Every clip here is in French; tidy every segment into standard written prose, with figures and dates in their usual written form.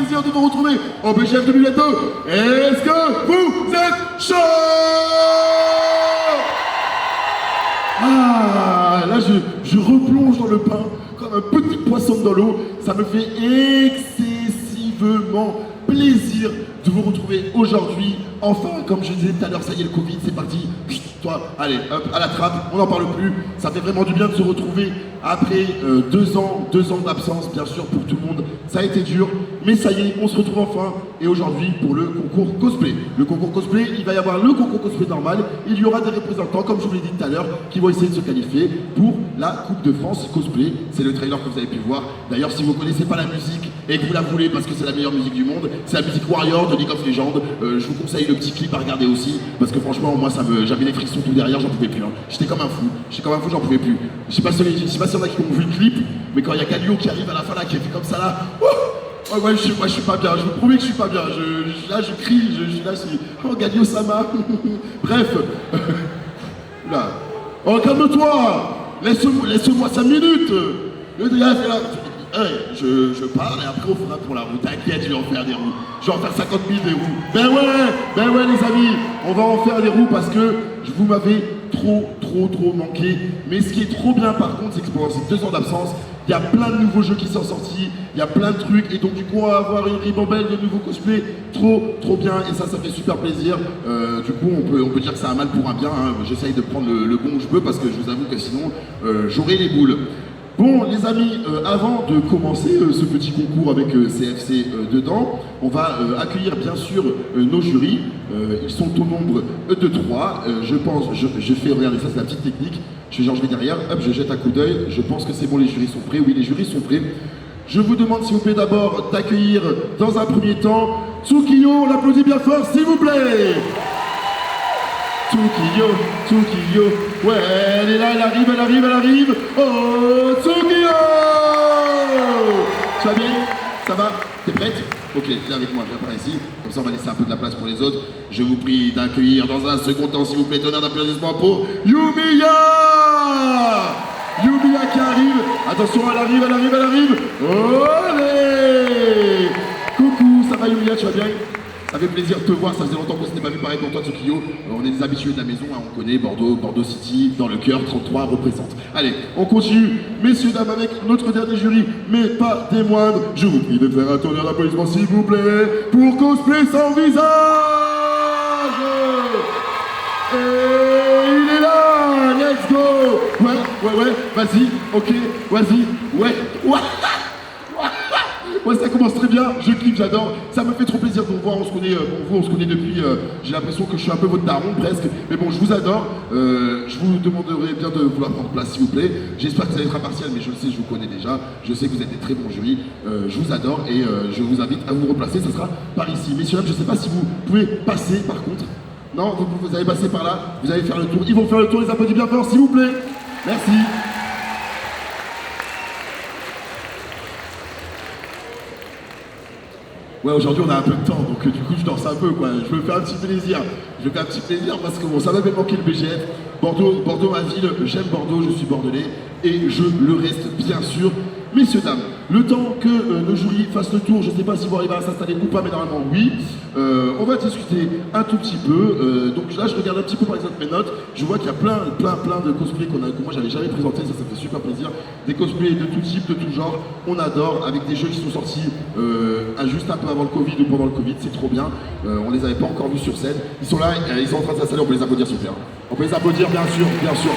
plaisir de vous retrouver au BGF 2022. Est-ce que vous êtes chaud? Ah, là je replonge dans le pain comme un petit poisson dans l'eau. Ça me fait excessivement plaisir de vous retrouver aujourd'hui. Enfin, comme je disais tout à l'heure, ça y est, le Covid, c'est parti. Chut, toi, allez, hop, à la trappe, on n'en parle plus. Ça fait vraiment du bien de se retrouver après 2 ans d'absence, bien sûr, pour tout le monde. Ça a été dur, mais ça y est, on se retrouve enfin. Et aujourd'hui, pour le concours cosplay. Le concours cosplay, il va y avoir le concours cosplay normal. Il y aura des représentants, comme je vous l'ai dit tout à l'heure, qui vont essayer de se qualifier pour la Coupe de France cosplay. C'est le trailer que vous avez pu voir. D'ailleurs, si vous ne connaissez pas la musique et que vous la voulez parce que c'est la meilleure musique du monde, c'est la musique Warrior de League of Legends. Je vous conseille le petit clip à regarder aussi, parce que franchement, moi, j'avais les frissons tout derrière, j'en pouvais plus. Hein. J'étais comme un fou, j'en pouvais plus. Je sais pas si y en a qui ont vu le clip, mais quand il y a Galio qui arrive à la fin là, qui est fait comme ça là, je suis pas bien, je vous promets que je suis pas bien. Là, je crie, je suis là, oh Galio Sama. Bref, là, oh calme-toi, laisse-moi 5 minutes. Le gars fait là. Je parle et après on fera pour la roue. T'inquiète, je vais en faire des roues. Je vais en faire 50 000 des roues. Ben ouais les amis, on va en faire des roues parce que vous m'avez trop manqué. Mais ce qui est trop bien par contre, c'est que pendant ces 2 ans d'absence, il y a plein de nouveaux jeux qui sont sortis, il y a plein de trucs et donc du coup on va avoir une ribambelle de nouveaux cosplays trop bien et ça fait super plaisir. Du coup on peut dire que c'est un mal pour un bien, hein. J'essaye de prendre le bon où je peux parce que je vous avoue que sinon j'aurai les boules. Bon les amis, avant de commencer ce petit concours avec CFC dedans, on va accueillir bien sûr nos jurys. Ils sont au nombre de 3. Je pense, je fais, regardez ça c'est la petite technique, je vais derrière, hop je jette un coup d'œil, je pense que c'est bon, les jurys sont prêts, oui les jurys sont prêts. Je vous demande s'il vous plaît d'abord d'accueillir dans un premier temps Tsukiyo, on l'applaudit bien fort s'il vous plaît. Tsukiyo, ouais, elle est là, elle arrive. Oh, Tsukiyo! Tu vas bien? Ça va? T'es prête? Ok, viens avec moi, viens par ici. Comme ça, on va laisser un peu de la place pour les autres. Je vous prie d'accueillir dans un second temps, s'il vous plaît, tonnerre d'applaudissements pour Yumiya! Yumiya qui arrive. Attention, elle arrive. Olé! Coucou, ça va Yumiya, tu vas bien? Ça fait plaisir de te voir, ça faisait longtemps qu'on s'était pas vu pareil pour toi Tsukiyo. On est des habitués de la maison, hein, on connaît Bordeaux City, dans le cœur, 33 représente. Allez, on continue, messieurs, dames, avec notre dernier jury, mais pas des moindres. Je vous prie de faire un tonnerre d'applaudissements s'il vous plaît, pour Cosplay sans visage. Et il est là, let's go. Ouais, vas-y, ok, vas-y, ouais. Ouais, ça commence très bien, je kiffe, j'adore. Ça me fait trop plaisir de vous voir, on se connaît depuis, j'ai l'impression que je suis un peu votre daron presque. Mais bon, je vous adore. Je vous demanderai bien de vouloir prendre place s'il vous plaît. J'espère que vous allez être impartial, mais je le sais, je vous connais déjà. Je sais que vous êtes des très bons jurys. Je vous adore et je vous invite à vous replacer, ça sera par ici. Messieurs, je ne sais pas si vous pouvez passer par contre. Non, vous allez passer par là, vous allez faire le tour. Ils vont faire le tour, les applaudissements bien fort s'il vous plaît. Merci. Ouais, aujourd'hui on a un peu de temps, donc du coup je danse un peu quoi. Je me fais un petit plaisir. Parce que bon, ça m'avait manqué le BGF. Bordeaux ma ville, j'aime Bordeaux, je suis bordelais et je le reste bien sûr. Messieurs, dames, le temps que nos jurys fassent le tour, je ne sais pas si vous arrivez à s'installer ou pas, mais normalement oui. On va discuter un tout petit peu. Donc là, je regarde un petit peu par exemple mes notes. Je vois qu'il y a plein de cosplays que moi j'avais jamais présenté, ça fait super plaisir. Des cosplays de tout type, de tout genre. On adore, avec des jeux qui sont sortis juste un peu avant le Covid ou pendant le Covid, c'est trop bien. On les avait pas encore vus sur scène. Ils sont là, ils sont en train de s'installer, on peut les applaudir super. On peut les applaudir bien sûr. Bien sûr.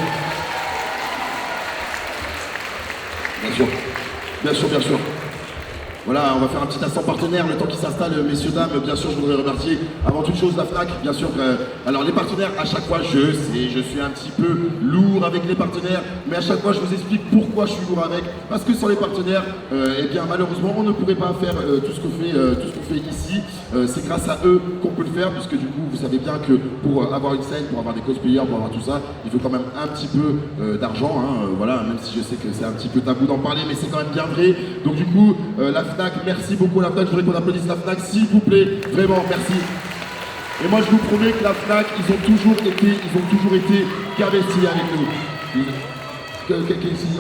Voilà, on va faire un petit instant partenaire, le temps qu'ils s'installent, messieurs, dames. Bien sûr, je voudrais remercier avant toute chose la FNAC, bien sûr. Alors les partenaires, à chaque fois, je sais, je suis un petit peu lourd avec les partenaires, mais à chaque fois, je vous explique pourquoi je suis lourd avec. Parce que sans les partenaires, eh bien, malheureusement, on ne pourrait pas faire tout ce qu'on fait ici. C'est grâce à eux qu'on peut le faire, puisque du coup, vous savez bien que pour avoir une scène, pour avoir des cosplayers, pour avoir tout ça, il faut quand même un petit peu d'argent. Hein, voilà, même si je sais que c'est un petit peu tabou d'en parler, mais c'est quand même bien vrai. Donc du coup, la FNAC, merci beaucoup la FNAC, je voudrais qu'on applaudisse la FNAC, s'il vous plaît, vraiment, merci. Et moi je vous promets que la FNAC, ils ont toujours été qu'investis avec nous.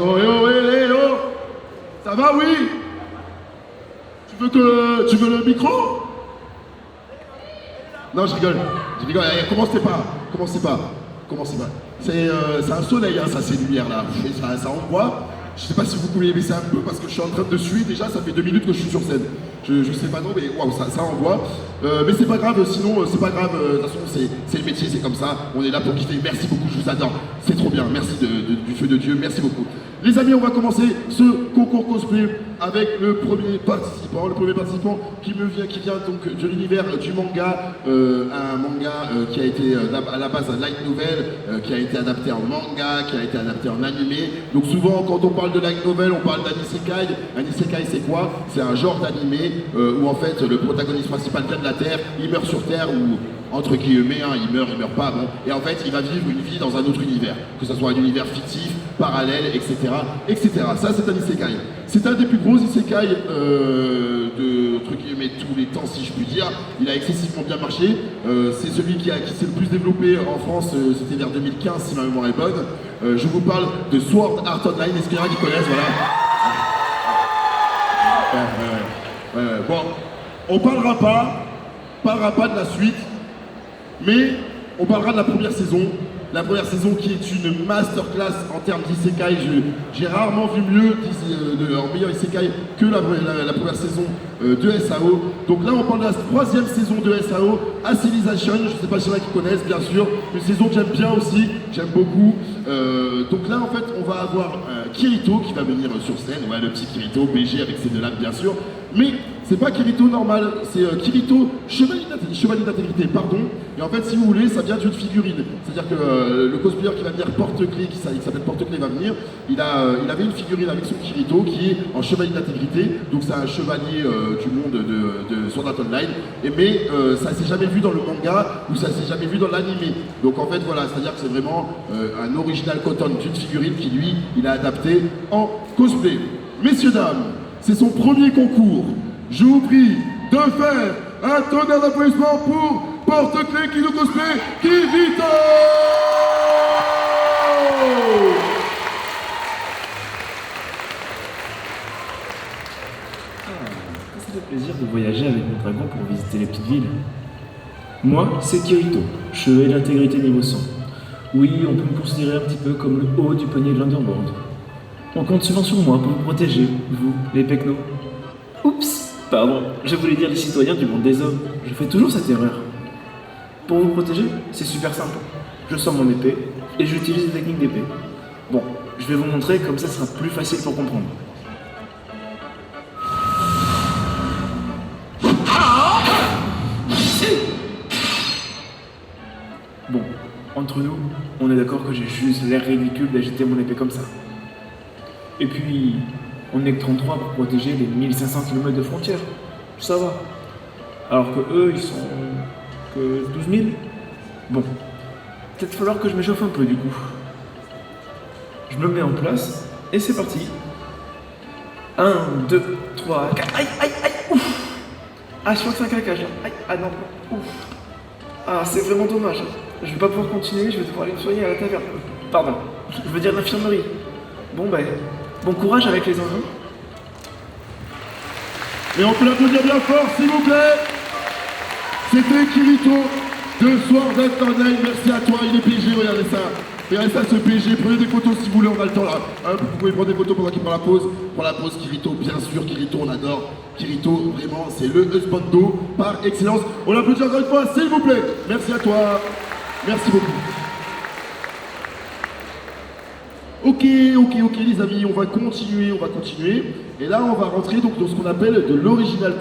Oh, ça va, oui? Tu Tu veux le micro? Non, je rigole. Commencez pas. C'est un soleil, hein, ça, ces lumières-là. Ça envoie. Je sais pas si vous pouvez baisser un peu parce que je suis en train de suer déjà, ça fait 2 minutes que je suis sur scène. Je sais pas non, mais waouh, ça envoie. Mais c'est pas grave, sinon c'est pas grave, de toute façon c'est le métier, c'est comme ça. On est là pour kiffer. Merci beaucoup, je vous adore. C'est trop bien, merci du feu de Dieu, merci beaucoup. Les amis, on va commencer ce concours cosplay avec le premier participant. Le premier participant qui vient donc de l'univers du manga, un manga qui a été à la base un light novel, qui a été adapté en manga, qui a été adapté en animé. Donc souvent quand on parle de light novel, on parle d'anisekai. Un isekai c'est quoi? C'est un genre d'animé où en fait le protagoniste principal vient de la Terre, il meurt sur Terre ou entre guillemets, hein, il meurt pas, bon, et en fait il va vivre une vie dans un autre univers, que ce soit un univers fictif, parallèle, etc. etc. Ça c'est un isekai. C'est un des plus gros isekai de entre guillemets tous les temps si je puis dire. Il a excessivement bien marché. C'est celui qui s'est le plus développé en France, c'était vers 2015 si ma mémoire est bonne. Je vous parle de Sword Art Online, est-ce qu'il y en a qui connaissent, voilà. Bon, on parlera pas de la suite, mais on parlera de la première saison. La première saison qui est une masterclass en termes d'isekai. J'ai rarement vu mieux en meilleur isekai que la première saison de SAO. Donc là on parle de la troisième saison de SAO, Acivilization. Je ne sais pas si y en a qui connaissent, bien sûr. Une saison que j'aime bien aussi, j'aime beaucoup. Donc là en fait on va avoir Kirito qui va venir sur scène. Ouais, le petit Kirito, BG avec ses 2 lames bien sûr. Mais c'est pas Kirito normal, c'est Kirito chevalier d'intégrité, pardon. Et en fait, si vous voulez, ça vient d'une figurine. C'est-à-dire que le cosplayer qui va venir Porte-Clé, qui s'appelle Porte-Clé, va venir. Il avait une figurine avec son Kirito qui est en chevalier d'intégrité. Donc c'est un chevalier du monde de Sword Art Online. Mais ça s'est jamais vu dans le manga ou ça s'est jamais vu dans l'anime. Donc en fait, voilà, c'est-à-dire que c'est vraiment un original cotton d'une figurine qui, lui, il a adapté en cosplay. Messieurs, dames, c'est son premier concours. Je vous prie de faire un tonnerre d'applaudissements pour Porte-Clé qui nous cosplay Kirito. Ça fait plaisir de voyager avec mon dragon pour visiter les petites villes. Moi, c'est Kirito, chevalier d'intégrité niveau 100. Oui, on peut me considérer un petit peu comme le haut du panier de l'Underworld. On compte souvent sur moi pour vous protéger, vous, les pecnos. Oups, pardon, je voulais dire les citoyens du monde des hommes. Je fais toujours cette erreur. Pour vous protéger, c'est super simple. Je sors mon épée et j'utilise des techniques d'épée. Bon, je vais vous montrer, comme ça sera plus facile pour comprendre. Bon, entre nous, on est d'accord que j'ai juste l'air ridicule d'agiter mon épée comme ça. Et puis, on n'est que 33 pour protéger les 1500 km de frontières. Ça va. Alors que eux, ils sont que 12 000. Bon, peut-être falloir que je m'échauffe un peu du coup. Je me mets en place et c'est parti. 1, 2, 3, 4. Aïe, aïe, aïe, ouf. Ah, je crois que c'est un craquage. Aïe, ah non, ouf. Ah, c'est vraiment dommage. Je vais pas pouvoir continuer, je vais devoir aller me soigner à la taverne. Pardon, je veux dire l'infirmerie. Bon ben, bon courage avec les enfants. Et on peut l'applaudir bien fort, s'il vous plaît. C'était Kirito de Sword Art Online. Merci à toi, il est PG, regardez ça. Regardez ça, ce PG. Prenez des photos si vous voulez, on a le temps là. Hein, vous pouvez prendre des photos pendant qu'il prend la pause. Pour la pause, Kirito, bien sûr, Kirito, on adore. Kirito, vraiment, c'est le husbando par excellence. On l'applaudit encore une fois, s'il vous plaît. Merci à toi. Merci beaucoup. Ok les amis, on va continuer. Et là on va rentrer donc dans ce qu'on appelle de l'original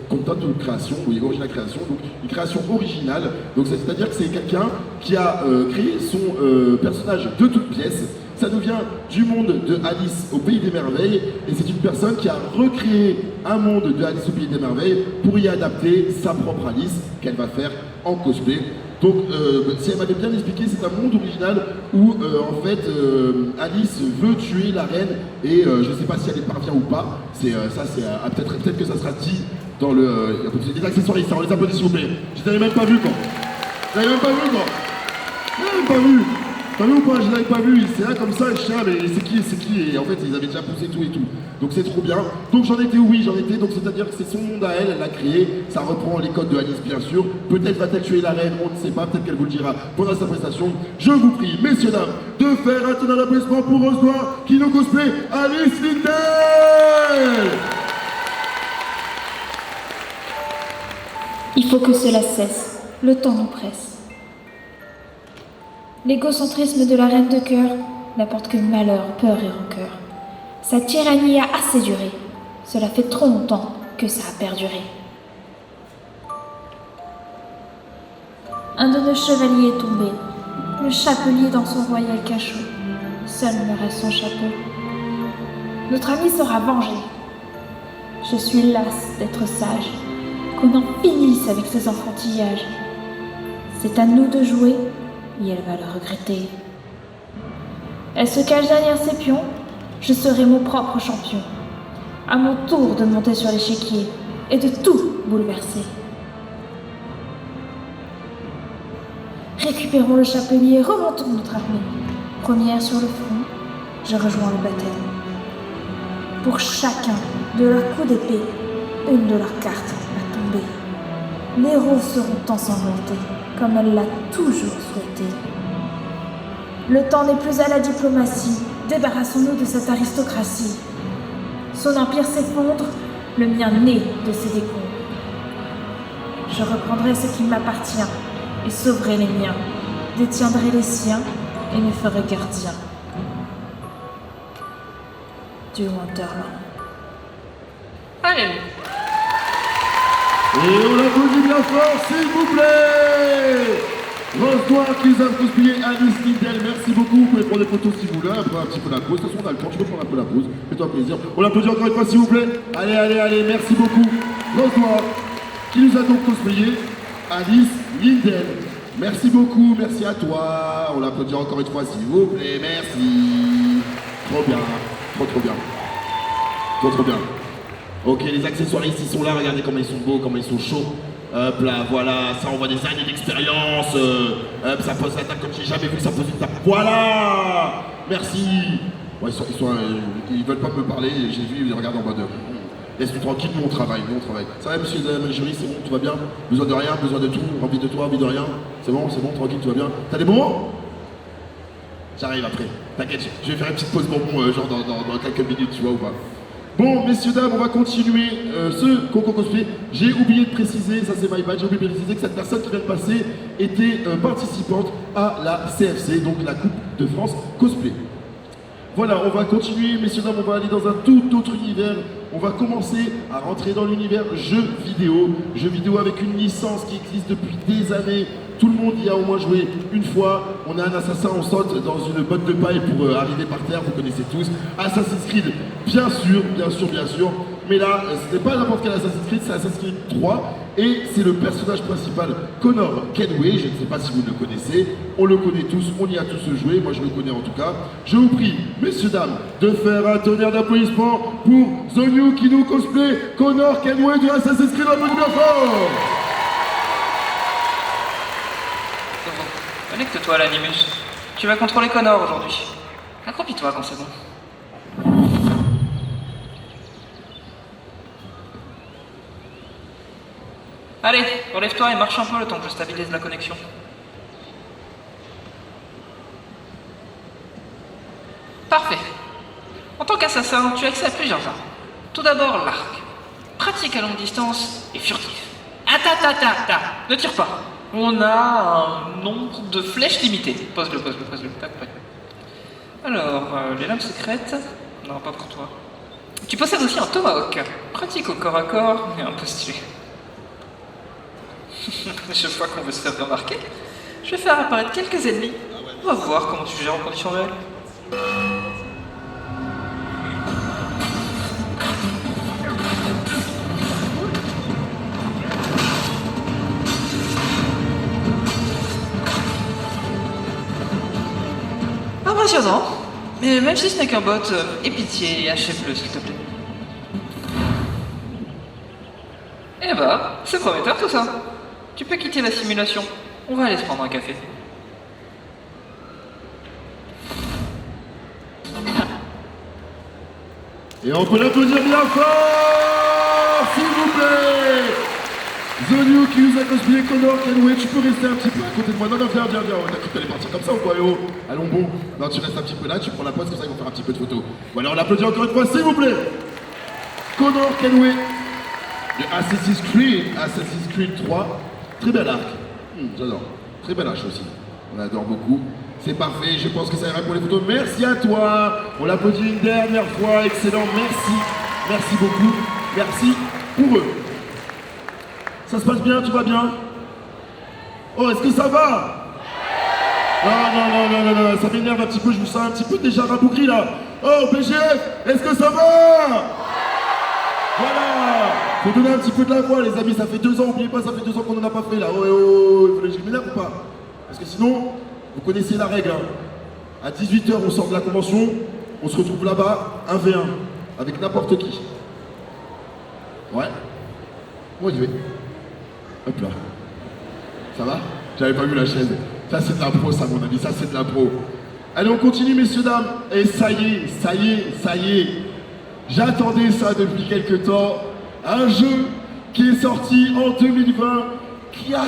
content de création, oui, original création, donc une création originale. Donc c'est-à-dire que c'est quelqu'un qui a créé son personnage de toutes pièces. Ça nous vient du monde de Alice au Pays des Merveilles et c'est une personne qui a recréé un monde de Alice au Pays des Merveilles pour y adapter sa propre Alice qu'elle va faire en cosplay. Donc, si elle m'avait bien expliqué, c'est un monde original où, en fait, Alice veut tuer la reine et je ne sais pas si elle y parvient ou pas. Peut-être que ça sera dit dans le... les accessoires, on les applaudit s'il vous plaît. Je n'avais même pas vu quoi. T'as vu ou pas? Je l'avais pas vu, c'est là comme ça, je sais, mais c'est qui? Et en fait, ils avaient déjà poussé tout et tout. Donc c'est trop bien. Donc j'en étais, oui, j'en étais. Donc c'est-à-dire que c'est son monde à elle, elle l'a créé. Ça reprend les codes de Alice, bien sûr. Peut-être va-t-elle tuer la reine, on ne sait pas. Peut-être qu'elle vous le dira pendant sa prestation. Je vous prie, messieurs, dames, de faire un tonnerre d'applaudissements pour Rose Noire qui nous cosplay Alice Lindell. Il faut que cela cesse. Le temps nous presse. L'égocentrisme de la reine de cœur n'apporte que malheur, peur et rancœur. Sa tyrannie a assez duré. Cela fait trop longtemps que ça a perduré. Un de nos chevaliers est tombé, le chapelier dans son royal cachot. Seul me reste son chapeau. Notre ami sera vengé. Je suis lasse d'être sage, qu'on en finisse avec ces enfantillages. C'est à nous de jouer, et elle va le regretter. Elle se cache derrière ses pions, je serai mon propre champion. À mon tour de monter sur l'échiquier et de tout bouleverser. Récupérons le chapelier, remontons notre armée. Première sur le front, je rejoins le bataillon. Pour chacun de leurs coups d'épée, une de leurs cartes va tomber. Les héros seront ensanglantés, comme elle l'a toujours souhaité. Le temps n'est plus à la diplomatie, débarrassons-nous de cette aristocratie. Son empire s'effondre, le mien naît de ses décombres. Je reprendrai ce qui m'appartient et sauverai les miens, détiendrai les siens et me ferai gardien du Wonderland. Allez, Et on applaudit bien fort, s'il vous plaît. Rose Noire qui nous a cosplayé Alice Lindell, merci beaucoup. Vous pouvez prendre des photos si vous voulez, après un petit peu la pause. De toute façon, on a le temps, tu peux prendre un peu la pause. Fais-toi plaisir. On l'applaudit encore une fois, s'il vous plaît. Allez, merci beaucoup. Rose Noire qui nous a donc cosplayé Alice Lindell. Merci beaucoup, merci à toi. On l'applaudit encore une fois, s'il vous plaît. Merci. Trop bien, trop bien. Trop bien. Ok, les accessoiristes, ils sont là, regardez comment ils sont beaux, comment ils sont chauds. Hop là, voilà, ça envoie des années d'expérience. Hop, ça pose la table comme j'ai jamais vu que ça pose une table. Voilà. Merci. Ouais, ils veulent pas me parler, j'ai vu, ils regardent en mode... Laisse-nous tranquille, nous on travaille. Ça va, monsieur le jury, c'est bon, tout va bien? Besoin de rien, besoin de tout, envie de toi, envie de rien? C'est bon, tranquille, tout va bien? T'as des bonbons? J'arrive après, t'inquiète, je vais faire une petite pause bonbon, genre dans quelques minutes, tu vois ou pas? Bon, messieurs, dames, on va continuer ce concours cosplay. J'ai oublié de préciser, ça c'est my bad, j'ai oublié de préciser que cette personne qui vient de passer était participante à la CFC, donc la Coupe de France Cosplay. Voilà, on va continuer, messieurs, dames, on va aller dans un tout autre univers. On va commencer à rentrer dans l'univers jeux vidéo avec une licence qui existe depuis des années. Tout le monde y a au moins joué une fois. On a un assassin, on saute dans une botte de paille pour arriver par terre, vous connaissez tous. Assassin's Creed, bien sûr. Mais là, ce n'est pas n'importe quel Assassin's Creed, c'est Assassin's Creed 3. Et c'est le personnage principal, Connor Kenway, je ne sais pas si vous le connaissez. On le connaît tous, on y a tous joué, moi je le connais en tout cas. Je vous prie, messieurs, dames, de faire un tonnerre d'applaudissements pour The New qui nous cosplay Connor Kenway de Assassin's Creed, applaudissez bien fort. connecte-toi à l'animus. Tu vas contrôler Connor aujourd'hui. Accroupis-toi quand c'est bon. Allez, relève-toi et marche un peu le temps que je stabilise la connexion. Parfait. En tant qu'assassin, tu as accès à plusieurs armes. Tout d'abord, l'arc. Pratique à longue distance et furtif. Attends, ne tire pas. On a un nombre de flèches limité. Pose-le. Tac. Alors, les lames secrètes. Non, pas pour toi. Tu possèdes aussi un tomahawk. Pratique au corps à corps et un peu stylé. Chaque fois qu'on veut se faire remarquer, je vais faire apparaître quelques ennemis. On va voir comment tu gères en conditions réelles. Impressionnant. Mais même si ce n'est qu'un bot, aie pitié et achève-le s'il te plaît. Eh bah, c'est prometteur tout ça. Tu peux quitter la simulation. On va aller se prendre un café. Et on peut l'applaudir bien fort, s'il vous plaît. The New qui nous a cosplayé Connor Kenway, tu peux rester un petit peu à côté de moi. Non, viens, on a cru que t'allais partir comme ça ou quoi, oh. Allons bon. Non, tu restes un petit peu là, tu prends la pause, comme ça ils vont faire un petit peu de photos. Voilà, on l'applaudit encore une fois, s'il vous plaît. Connor Kenway de Assassin's Creed 3. Très bel arc. J'adore. Très bel arc aussi. On adore beaucoup. C'est parfait, je pense que ça ira pour les photos. Merci à toi. On l'applaudit une dernière fois. Excellent, merci. Merci beaucoup. Merci pour eux. Ça se passe bien, tout va bien? Oh, est-ce que ça va? Non, ça m'énerve un petit peu, je vous sens un petit peu déjà rabougri là. Oh, BGF, est-ce que ça va? Voilà. Faut donner un petit peu de la voix, les amis, ça fait 2 ans, oubliez pas, ça fait 2 ans qu'on n'en a pas fait là. Oh, il fallait que je m'énerve ou pas? Parce que sinon, vous connaissez la règle. Hein. À 18h, on sort de la convention, on se retrouve là-bas, 1v1, avec n'importe qui. Ouais. Moi, je vais. Hop là. Ça va? J'avais pas vu la chaise. Ça c'est de la pro ça mon ami, ça c'est de la pro. Allez on continue messieurs dames. Et ça y est. J'attendais ça depuis quelques temps. Un jeu qui est sorti en 2020 qui a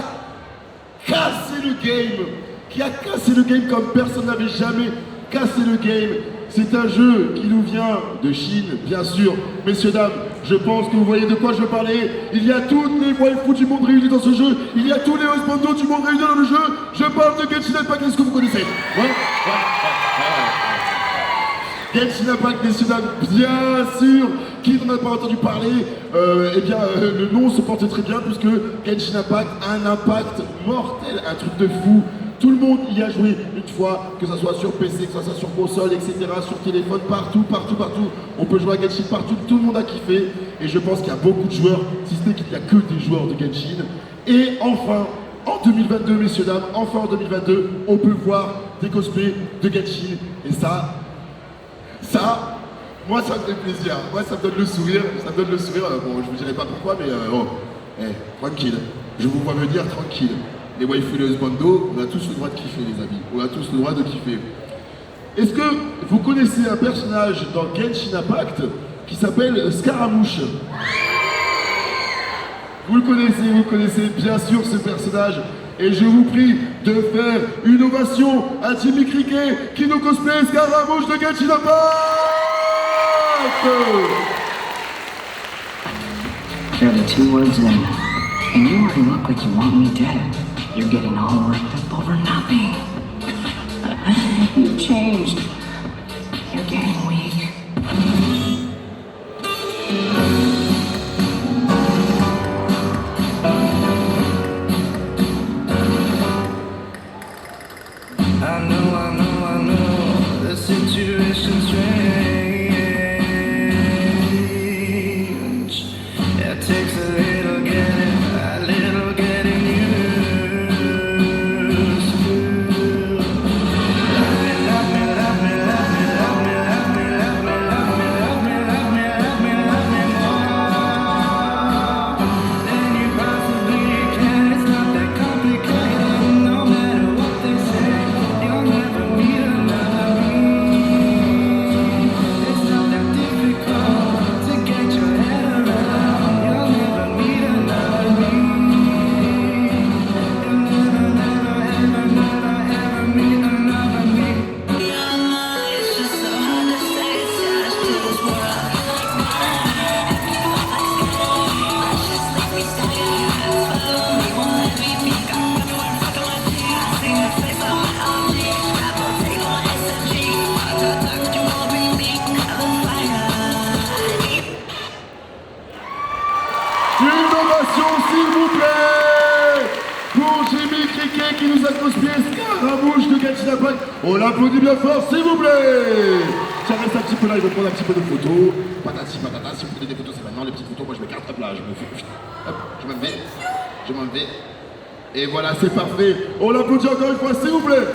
cassé le game. Qui a cassé le game comme personne n'avait jamais cassé le game. C'est un jeu qui nous vient de Chine, bien sûr. Messieurs, dames, je pense que vous voyez de quoi je parlais. Il y a toutes les waifus du monde réunis dans ce jeu. Il y a tous les husbandos du monde réunis dans le jeu. Je parle de Genshin Impact, est-ce que vous connaissez? Ouais. Genshin Impact, messieurs, dames, bien sûr. Qui n'en a pas entendu parler? Le nom se porte très bien puisque Genshin Impact a un impact mortel, un truc de fou. Tout le monde y a joué une fois, que ce soit sur PC, que ce soit sur console, etc., sur téléphone, partout. On peut jouer à Genshin partout, tout le monde a kiffé. Et je pense qu'il y a beaucoup de joueurs, si ce n'est qu'il n'y a que des joueurs de Genshin. Et enfin, en 2022, messieurs, dames, on peut voir des cosplays de Genshin. Et ça, moi ça me fait plaisir. Moi ça me donne le sourire. Bon, je vous dirai pas pourquoi, mais tranquille. Je vous vois venir tranquille. Les waifus et les husbandos, on a tous le droit de kiffer les amis, on a tous le droit de kiffer. Est-ce que vous connaissez un personnage dans Genshin Impact qui s'appelle Scaramouche? Vous le connaissez bien sûr ce personnage. Et je vous prie de faire une ovation à Jimmy Cricket qui nous cosplay Scaramouche de Genshin Impact. There are the 2 words in, and you already look like you want me dead. You're getting all worked up over nothing. You've changed. You're getting weak. I know, the situation's strange. It takes a little getting used to. Love me more than you possibly can. It's not that complicated, no matter what they say. You'll never meet another me. It's not that difficult to get your head around. You'll never meet another me. You'll never meet another me. It's just so hard to say attached to this world. Just let me stay. Follow me, won't let me be. I'm everywhere, fucking with me. I see your face on my OG. Rapper, take on SMG. Talk, you wanna be me? I'm a fighter. Une ovation s'il vous plaît pour Jimmy Cricket qui nous a cosplayé Scaramouche de Genshin Impact. On l'applaudit bien fort s'il vous plaît. Ça reste un petit peu là, il veut prendre un petit peu de photos. Patati patata, si vous prenez des photos c'est maintenant, les petites photos moi je m'écarte, hop là, je me fais. Hop, je m'en vais. Et voilà, c'est parfait. On l'applaudit encore une fois s'il vous plaît.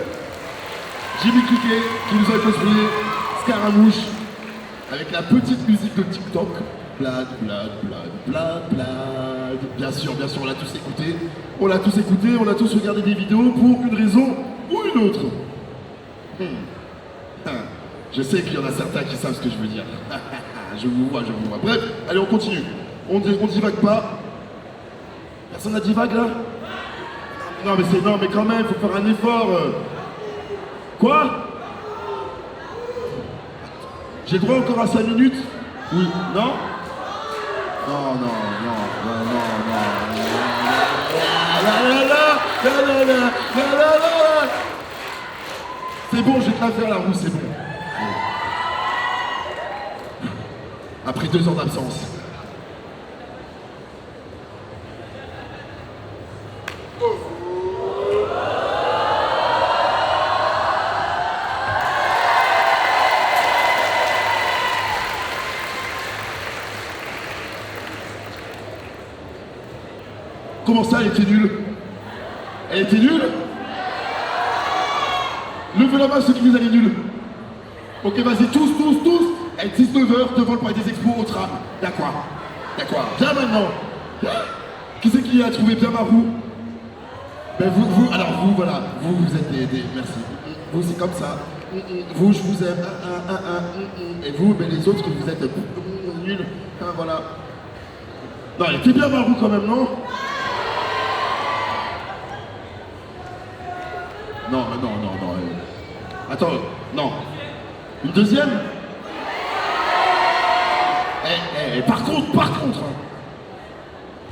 Jimmy Cricket qui nous a cosplayé Scaramouche avec la petite musique de TikTok. Blad. Bien sûr, on l'a tous écouté. On a tous regardé des vidéos pour une raison ou une autre. Je sais qu'il y en a certains qui savent ce que je veux dire. je vous vois, je vous vois. Bref, allez, on continue. On divague pas. Personne n'a divague là? Non mais c'est non mais quand même, faut faire un effort. Quoi? J'ai droit encore à 5 minutes? Oui. Non? Non, non, non, non, non, non. La la la, la la la, la la la. C'est bon, j'ai que l'affaire la roue, c'est bon. Après 2 ans d'absence. Comment ça, elle était nulle? Elle était nulle? Levez la main ceux qui vous allaient nuls. Ok, vas-y, tous. À 19h devant le palais des expos au tram. D'accord. Viens maintenant. Qui c'est qui a trouvé bien ma roue? Ben vous, alors vous, voilà. Vous êtes des merci. Vous, c'est comme ça. Vous, je vous aime. Et vous, ben les autres, vous êtes nuls. Voilà. Non, elle était bien ma roue quand même, non? Non. Attends, non. Une deuxième? Par contre, hein,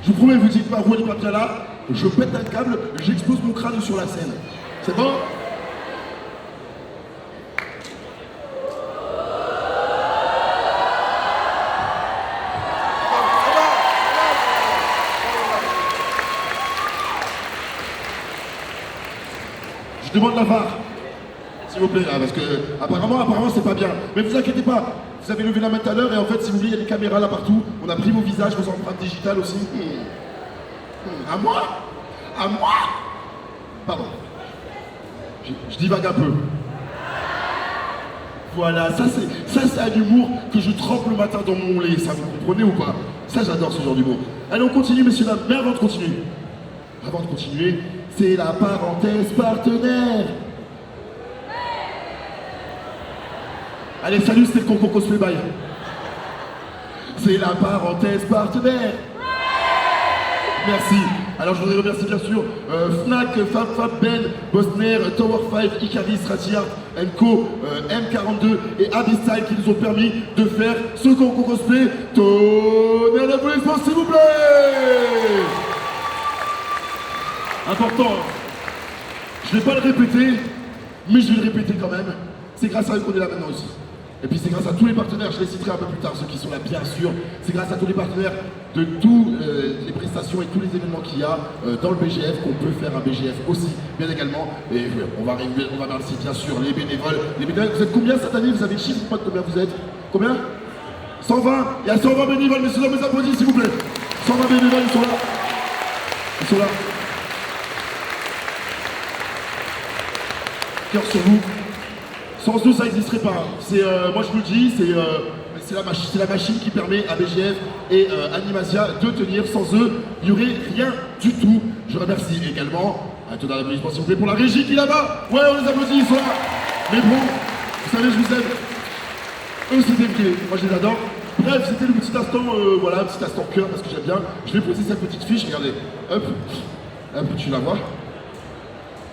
je vous promets, vous dites ma roue n'est pas bien là, je pète un câble, j'explose mon crâne sur la scène. C'est bon? Je demande la VAR, s'il vous plaît, là, parce que apparemment c'est pas bien. Mais vous inquiétez pas, vous avez levé la main tout à l'heure et en fait, si vous voulez, il y a des caméras là partout. On a pris vos visages, vos empreintes digitales aussi. À moi? Pardon. Je divague un peu. Voilà, ça c'est un humour que je trempe le matin dans mon lait, ça vous comprenez ou pas? Ça j'adore ce genre d'humour. Allez, on continue messieurs dames, mais avant de continuer, c'est la parenthèse partenaire. Allez, salut, c'est le concours Cosplay By. C'est la parenthèse partenaire. Merci. Alors je voudrais remercier bien sûr Fnac, Fab, Ben, Bosner, Tower 5, Icaris, Ratiart, Co, M42 et Abyssal qui nous ont permis de faire ce concours cosplay. Donnez un applaudissement s'il vous plaît. Important. Je ne vais pas le répéter, mais je vais le répéter quand même. C'est grâce à eux qu'on est là maintenant aussi. Et puis c'est grâce à tous les partenaires, je les citerai un peu plus tard, ceux qui sont là bien sûr. C'est grâce à tous les partenaires de tous les prestations et tous les événements qu'il y a dans le BGF qu'on peut faire un BGF aussi, bien également. Et on va remercier bien sûr les bénévoles. Vous êtes combien cette année? Vous avez le chiffre ou pas de combien vous êtes? Combien? 120. Il y a 120 bénévoles, messieurs, dames, applaudissez s'il vous plaît. 120 bénévoles, ils sont là. Ils sont là. Cœur sur vous. Sans eux, ça n'existerait pas. Moi je vous le dis, c'est la machine qui permet à BGF et Animasia de tenir. Sans eux, il n'y aurait rien du tout. Je remercie également, un tonnerre d'applaudissements s'il vous plaît pour la régie qui est là-bas. Ouais, on les applaudit, ils sont là. Mais bon, vous savez, je vous aime. Eux, c'est des clés. Moi, je les adore. Bref, c'était le petit instant, voilà, un petit instant cœur parce que j'aime bien. Je vais poser cette petite fiche, regardez. Hop, tu la vois?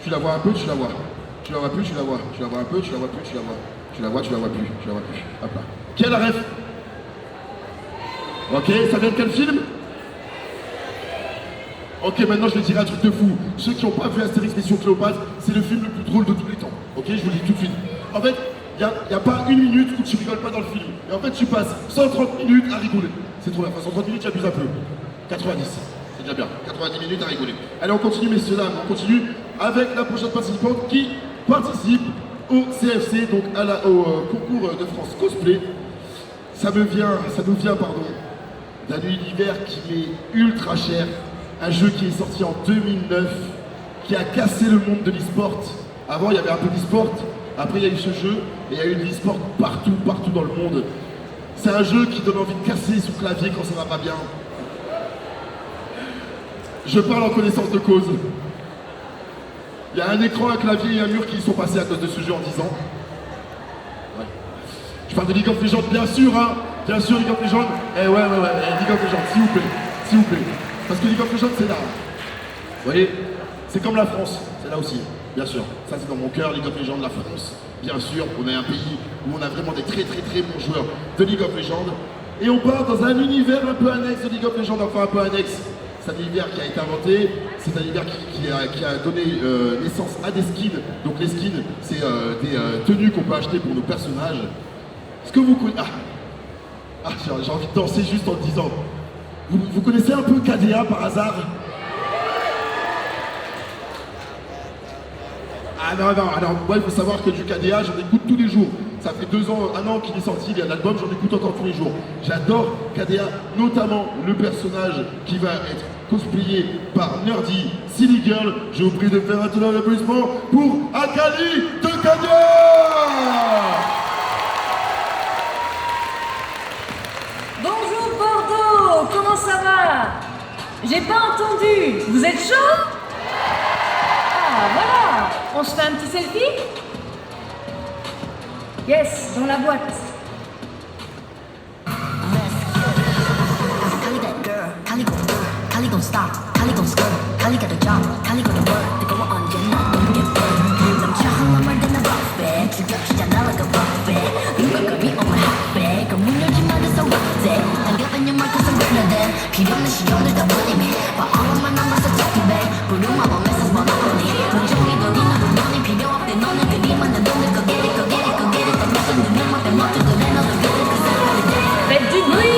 Tu la vois un peu, tu la vois. Tu la vois plus, tu la vois. Tu la vois un peu, tu la vois plus, tu la vois. Tu la vois plus, tu la vois plus. Hop là. Quelle ref? Ok, ça vient de quel film? Ok, maintenant je vais dire un truc de fou. Ceux qui n'ont pas vu Astérix Mission Cléopâtre, c'est le film le plus drôle de tous les temps. Ok, je vous le dis tout de suite. En fait, il n'y a pas une minute où tu rigoles pas dans le film. Et en fait, tu passes 130 minutes à rigoler. C'est trop bien. Enfin, 130 minutes, tu abuses un peu. 90. C'est déjà bien. 90 minutes à rigoler. Allez, on continue, messieurs, dames. On continue avec la prochaine participante qui participe au CFC, donc au concours de France Cosplay. Ça nous vient, d'un univers qui est ultra cher. Un jeu qui est sorti en 2009, qui a cassé le monde de l'e-sport. Avant, il y avait un peu d'e-sport. Après, il y a eu ce jeu, et il y a eu de l'e-sport partout dans le monde. C'est un jeu qui donne envie de casser son clavier quand ça va pas bien. Je parle en connaissance de cause. Il y a un écran, un clavier et un mur qui y sont passés à cause de ce jeu en 10 ans. Ouais. Je parle de League of Legends, bien sûr, hein. Bien sûr, League of Legends. Eh ouais, League of Legends, s'il vous plaît. S'il vous plaît. Parce que League of Legends, c'est là. Vous voyez, c'est comme la France, c'est là aussi, bien sûr. Ça, c'est dans mon cœur, League of Legends, la France. Bien sûr, on est un pays où on a vraiment des très bons joueurs de League of Legends. Et on part dans un univers un peu annexe de League of Legends, enfin un peu annexe. C'est un univers qui a été inventé, c'est un univers qui a donné naissance à des skins. Donc les skins, c'est des tenues qu'on peut acheter pour nos personnages. Est-ce que vous connaissez... j'ai envie de danser juste en le disant. Vous connaissez un peu KDA par hasard? Ah non, alors moi il faut savoir que du KDA, j'en écoute tous les jours. Ça fait 2 ans, 1 an qu'il est sorti, il y a l'album, j'en écoute encore tous les jours. J'adore KDA, notamment le personnage qui va être cosplayé par Nerdy Silly Girl. Je vous prie de faire un tonnerre d'applaudissements pour Akali de KDA. Bonjour Bordeaux, comment ça va? J'ai pas entendu, vous êtes chaud? Ah voilà, on se fait un petit selfie? Yes, dans la boîte. Kylie that girl, Kylie gon' do it, Kylie gon' stop, Kylie gon' skirt, Kylie got a job, Kylie got a work, they go on Jenna, don't get burned. 남자한 맘을 내 buffet, 죽여주잖아 like a buffet. 윤곽감이 on my hotbed, 그럼 문 열지만 it's a rough day. 당겨pen your mic cause I'm better than 필요 없는 시험들 다 보내미. But all of my numbers are talking back, 부르마 뭐 메시지 모노폴리. 동종이 거리는 분명히 필요 없대, 너는 그리만 난 돈을 go get it, go get it, go get it. 다 맞은 눈을 못해 멋져도 내 너도 get it, cause I'm ready there. Faites du bruit!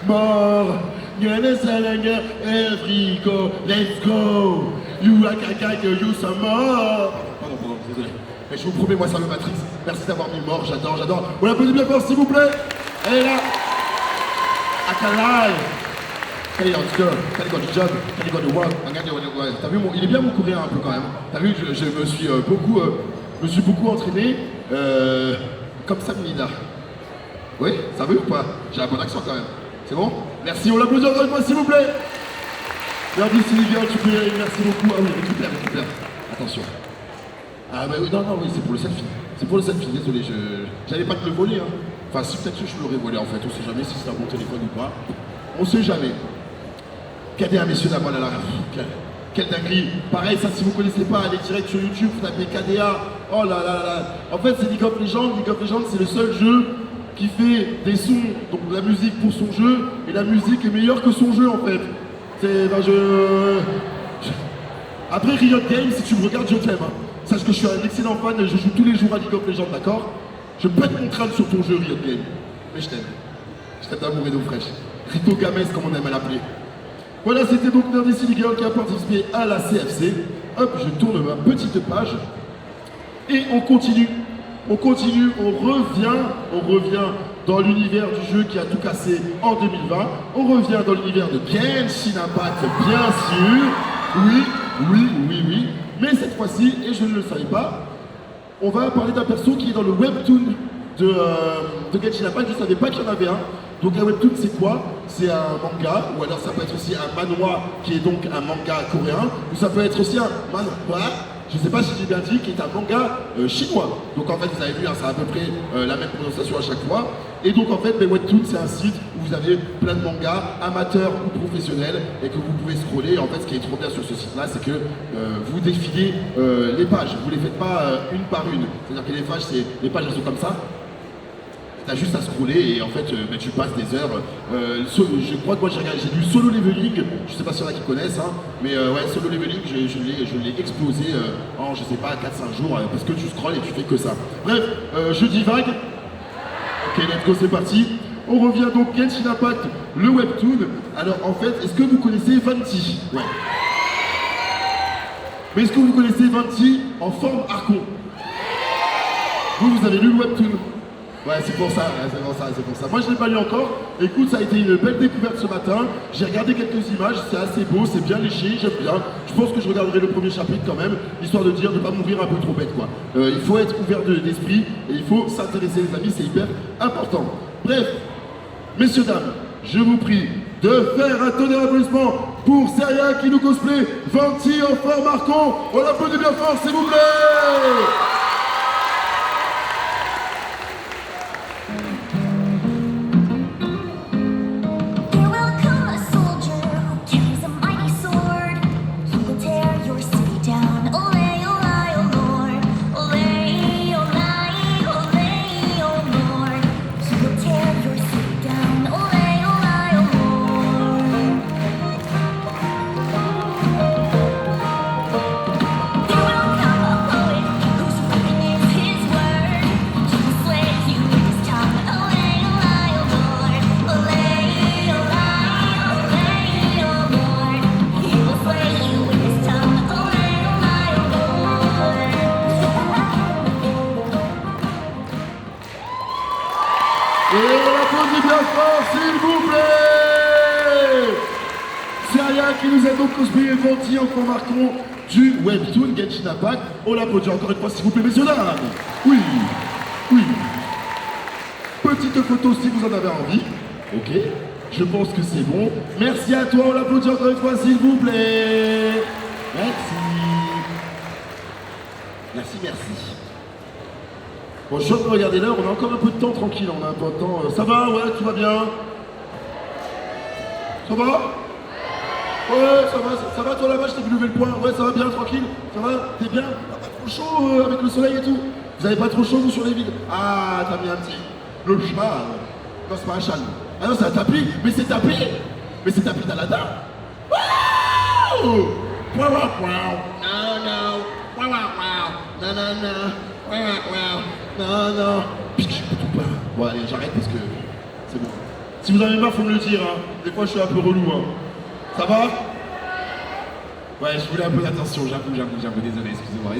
Mort, Gana Salanga, Enrico, let's go. You Akaka, que you some more. Pardon, désolé. Mais je vous promets, moi ça me matrix. Merci d'avoir mis mort, j'adore. On l'applaudit bien fort s'il vous plaît. Elle est là. Akalai. Kali got the girl, Kali got the job, Kali got the work. Ouais, t'as vu, il est bien mon coréen un peu quand même. T'as vu, je me suis beaucoup entraîné. Comme Sam Nina. Oui, ça veut ou pas? J'ai un bon accent quand même. C'est bon? Merci, on l'applaudit encore une fois s'il vous plaît. Bienvenue Sylvia, tu peux y aller, merci beaucoup. Ah oui, récupère. Attention. Ah bah oui, non, oui, c'est pour le selfie. C'est pour le selfie, désolé, j'allais pas te le voler. Hein. Enfin, si peut-être que je l'aurais volé en fait, on sait jamais si c'est un bon téléphone ou pas. On sait jamais. KDA, messieurs, dames, voilà, quelle dinguerie. Pareil, ça, si vous connaissez pas, allez direct sur YouTube, vous tapez KDA. Oh là là. En fait, c'est League of Legends. League of Legends, c'est le seul jeu qui fait des sons, donc de la musique pour son jeu, et la musique est meilleure que son jeu en fait. C'est. Après Riot Games, si tu me regardes, je t'aime. Hein. Sache que je suis un excellent fan, je joue tous les jours à League of Legends, d'accord? Je pète mon crâne sur ton jeu, Riot Games. Mais je t'aime. Je t'aime d'amour et d'eau fraîche. Rito Games, comme on aime à l'appeler. Voilà, c'était donc Nerdy Silly Girl qui a participé à la CFC. Hop, je tourne ma petite page. Et on continue, on revient dans l'univers du jeu qui a tout cassé en 2020. On revient dans l'univers de Genshin Impact, bien sûr. Oui. Mais cette fois-ci, et je ne le savais pas, on va parler d'un perso qui est dans le webtoon de Genshin Impact. Je ne savais pas qu'il y en avait un. Donc un webtoon, c'est quoi? C'est un manga, ou alors ça peut être aussi un manhwa, qui est donc un manga coréen, ou ça peut être aussi un manhwa, je ne sais pas si j'ai bien dit, qui est un manga chinois. Donc en fait, vous avez vu, hein, c'est à peu près la même prononciation à chaque fois. Et donc en fait, Webtoon, c'est un site où vous avez plein de mangas, amateurs ou professionnels, et que vous pouvez scroller. Et en fait, ce qui est trop bien sur ce site-là, c'est que vous défilez les pages. Vous ne les faites pas une par une. C'est-à-dire que les pages, elles sont comme ça. T'as juste à scroller et en fait tu passes des heures. Je crois que moi j'ai lu Solo Leveling, je sais pas s'il y en a qui connaissent, hein, mais ouais, Solo Leveling, je l'ai explosé en je sais pas 4-5 jours parce que tu scrolles et tu fais que ça. Bref, je divague. Ok, let's go, c'est parti. On revient donc Genshin Impact, le webtoon. Alors en fait, est-ce que vous connaissez Venti? Ouais. Mais est-ce que vous connaissez Venti en forme Archon? Vous avez lu le webtoon? Ouais, c'est pour ça, c'est pour ça. Moi, je l'ai pas lu encore. Écoute, ça a été une belle découverte ce matin. J'ai regardé quelques images, c'est assez beau, c'est bien léché, j'aime bien. Je pense que je regarderai le premier chapitre quand même, histoire de dire de pas mourir un peu trop bête, quoi. Il faut être ouvert d'esprit et il faut s'intéresser, les amis, c'est hyper important. Bref, messieurs, dames, je vous prie de faire un tonnerre d'applaudissements pour Seria qui nous cosplay Venti en forme Archon. On l'applaudit bien fort, s'il vous plaît. Here will come a soldier who carries a mighty sword. He will tear your city down. Olay, olay, oh Lord. Olay, olay, olay, oh Lord. He will tear your city down. Olay, olay, oh Lord. There will come a poet whose weapon is his word. He will slay you with his tongue. Olay, olay, oh Lord. Olay, olay, olay, oh Lord. He will slay you with his tongue. Olay, olay, oh Lord. Et on l'applaudit bien fort, s'il vous plaît. Seria qui nous a donc cosplayé Venti en forme Archon du webtoon Genshin Impact. On l'applaudit encore une fois, s'il vous plaît, messieurs, dames. Oui, oui. Petite photo si vous en avez envie. Ok, je pense que c'est bon. Merci à toi, on l'applaudit encore une fois, s'il vous plaît. Merci. Merci, merci. Bon, je viens de regarder l'heure, on a encore un peu de temps tranquille, on a un peu de temps. Ça va, ouais, tout va bien? Ça va? Ouais, ça va toi là-bas, je t'ai vu lever le poing. Ouais, ça va bien, tranquille? Ça va? T'es bien? Pas trop chaud avec le soleil et tout? Vous avez pas trop chaud vous sur les villes? Ah, t'as mis un petit... Le châle. Non, c'est pas un châle. Ah non, c'est un tapis. Mais c'est tapis. Mais c'est tapis d'Aladin. Wouh! Wow, wow, wow. Non, non. Wow, wow, wow. Non, non, non. Wow, wow, wow. Non, non. Pique, tout pas. Bon, allez, j'arrête parce que c'est bon. Si vous en avez marre, faut me le dire. Hein. Des fois, je suis un peu relou. Hein. Ça va? Ouais, je voulais un peu d'attention. J'avoue. Désolé, excusez-moi.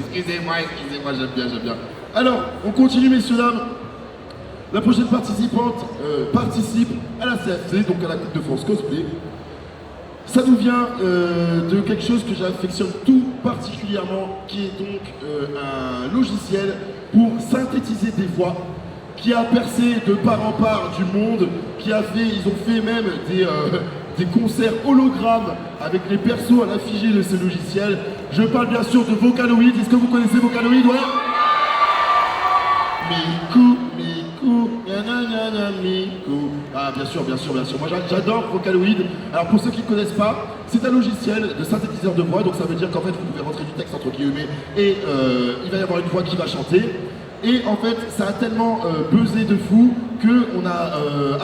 J'aime bien. Alors, on continue, messieurs, dames. La prochaine participante participe à la CFC, donc à la Coupe de France Cosplay. Ça nous vient de quelque chose que j'affectionne tout particulièrement, qui est donc un logiciel pour synthétiser des voix, qui a percé de part en part du monde, ils ont fait même des concerts hologrammes avec les persos à l'affiché de ce logiciel. Je parle bien sûr de Vocaloid. Est-ce que vous connaissez Vocaloid? Ouais. Miku, Miku. Ah, bien sûr. Moi, j'adore Vocaloid. Alors, pour ceux qui ne connaissent pas, c'est un logiciel de synthétiseur de voix. Donc, ça veut dire qu'en fait, vous pouvez rentrer du texte entre guillemets et il va y avoir une voix qui va chanter. Et en fait, ça a tellement buzzé de fou qu'on a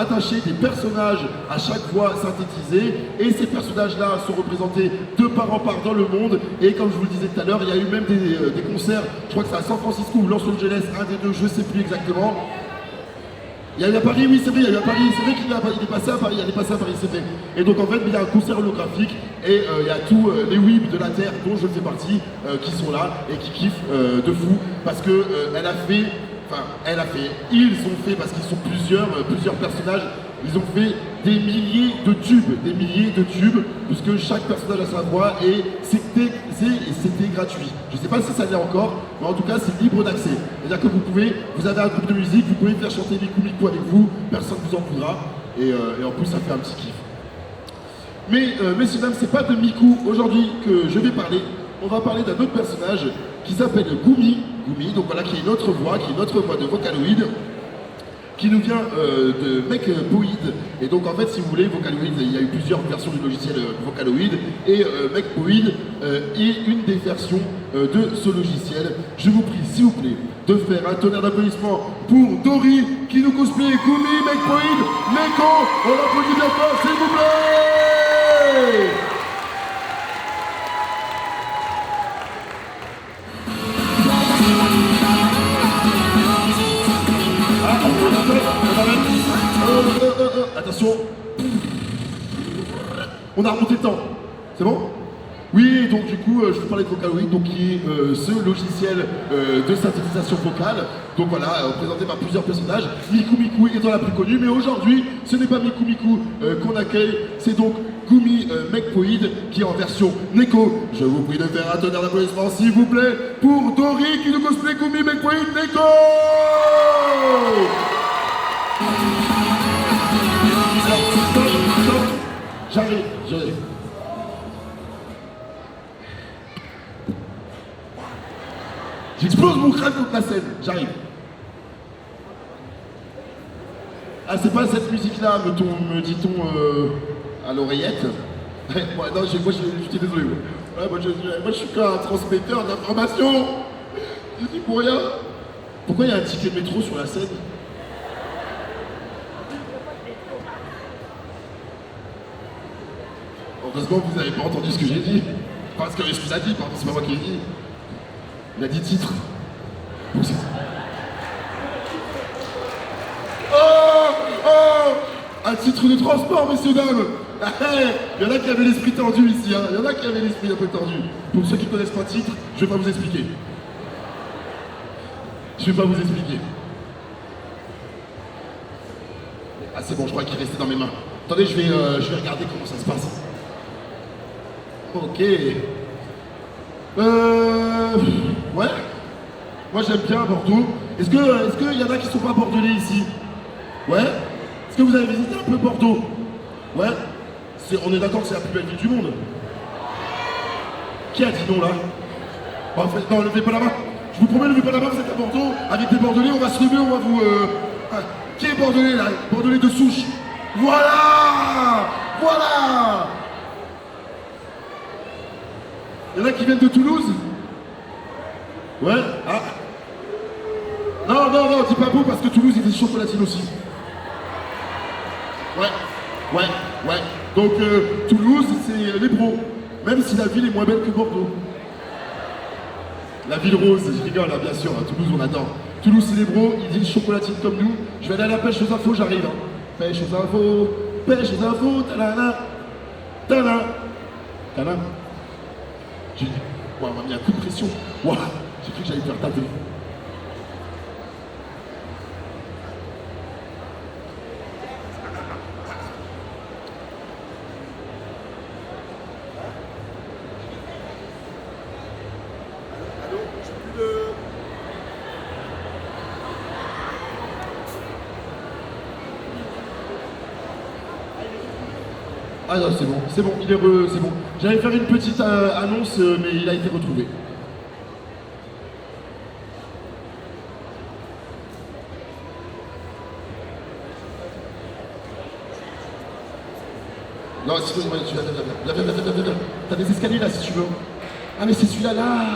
attaché des personnages à chaque voix synthétisée. Et ces personnages-là sont représentés de part en part dans le monde. Et comme je vous le disais tout à l'heure, il y a eu même des concerts, je crois que c'est à San Francisco ou Los Angeles, un des deux, je ne sais plus exactement. Il y a eu à Paris, oui, c'est vrai, il y a eu à Paris, c'est vrai qu'il est passé à Paris, c'est vrai. Et donc en fait, il y a un concert holographique et il y a tous les weebs de la Terre, dont je fais partie, qui sont là et qui kiffent de fou parce que ils ont fait, parce qu'ils sont plusieurs personnages, ils ont fait des milliers de tubes, puisque chaque personnage a sa voix et c'était gratuit. Je ne sais pas si ça l'est encore, mais en tout cas c'est libre d'accès. C'est-à-dire que vous avez un groupe de musique, vous pouvez faire chanter Miku avec vous, personne ne vous en voudra, et en plus ça fait un petit kiff. Mais messieurs dames, c'est pas de Miku aujourd'hui que je vais parler, on va parler d'un autre personnage qui s'appelle Gumi, donc voilà, qui est notre voix de Vocaloid, qui nous vient de MechBoid. Et donc en fait, si vous voulez, Vocaloid, il y a eu plusieurs versions du logiciel Vocaloid, et MechBoid est une des versions de ce logiciel. Je vous prie, s'il vous plaît, de faire un tonnerre d'applaudissements pour Dory, qui nous cosplay Gumi, MechBoid, Meko, on l'applaudit bien fort, s'il vous plaît. Attention. On a remonté le temps. C'est bon? Oui, donc du coup, je vous parlais de Vocaloid, donc qui est ce logiciel de synthétisation vocale. Donc voilà, présenté par plusieurs personnages. Miku Miku étant la plus connue, mais aujourd'hui, ce n'est pas Miku Miku qu'on accueille, c'est donc Gumi McPoid qui est en version Neko. Je vous prie de faire un tonnerre d'applaudissements, s'il vous plaît, pour Dory qui nous cosplay Gumi McPoid Neko. Stop. J'arrive. J'explose mon crâne contre la scène, j'arrive. Ah, c'est pas cette musique-là, me dit-on à l'oreillette. Ouais, non, moi, je suis désolé. Ouais, moi, je suis qu'un transmetteur d'informations. Je dis pour rien. Pourquoi il y a un ticket de métro sur la scène? Heureusement, vous n'avez pas entendu ce que j'ai dit. Enfin, ce qu'il a dit, pardon, c'est pas moi qui l'ai dit. Il a dit titre. Oh, un titre de transport, messieurs, dames. Il y en a qui avaient l'esprit tendu ici, hein. Il y en a qui avaient l'esprit un peu tendu. Pour ceux qui ne connaissent pas le titre, je vais pas vous expliquer. Ah, c'est bon, je crois qu'il est resté dans mes mains. Attendez, je vais regarder comment ça se passe. Ok. Ouais. Moi j'aime bien Bordeaux. Est-ce qu'il y en a qui sont pas bordelais ici? Ouais. Est-ce que vous avez visité un peu Bordeaux? Ouais. On est d'accord que c'est la plus belle ville du monde. Qui a dit non là? Bon, en fait, non, levez pas la main. Je vous promets, levez pas la main, vous êtes à Bordeaux. Avec des Bordelais, on va se lever, on va vous... Qui est Bordelais là? Bordelais de souche. Voilà. Il y en a qui viennent de Toulouse? Ouais. Ah. Non, dis pas beau parce que Toulouse il est chocolatine aussi. Ouais. Donc Toulouse c'est les bros. Même si la ville est moins belle que Bordeaux. La ville rose, je rigole là, bien sûr, à Toulouse on adore. Toulouse c'est les bros, ils disent chocolatine comme nous. Je vais aller à la pêche aux infos, j'arrive. Hein. Pêche aux infos, talana. On m'a mis un coup de pression. Wow, j'ai cru que j'allais me faire taper. Allô, j'ai plus de... Ah non, c'est bon, il est c'est bon. J'allais faire une petite annonce, mais il a été retrouvé. Non, excuse-moi, viens. T'as des escaliers là si tu veux. Ah mais c'est celui-là là.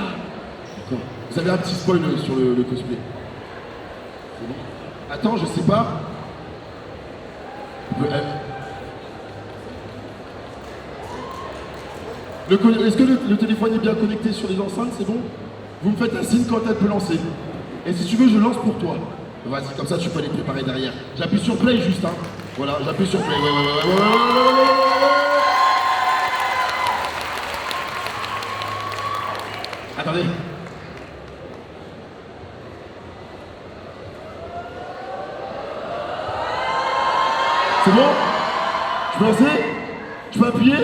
D'accord. Vous avez un petit spoil sur le cosplay. C'est bon. Attends, je sais pas. Est-ce que le téléphone est bien connecté sur les enceintes, c'est bon? Vous me faites un signe quand elle peut lancer. Et si tu veux, je lance pour toi. Vas-y, comme ça tu peux les préparer derrière. J'appuie sur play juste, hein. Voilà, j'appuie sur play. Ouais. Attendez. C'est bon? Je peux lancer? Je peux appuyer?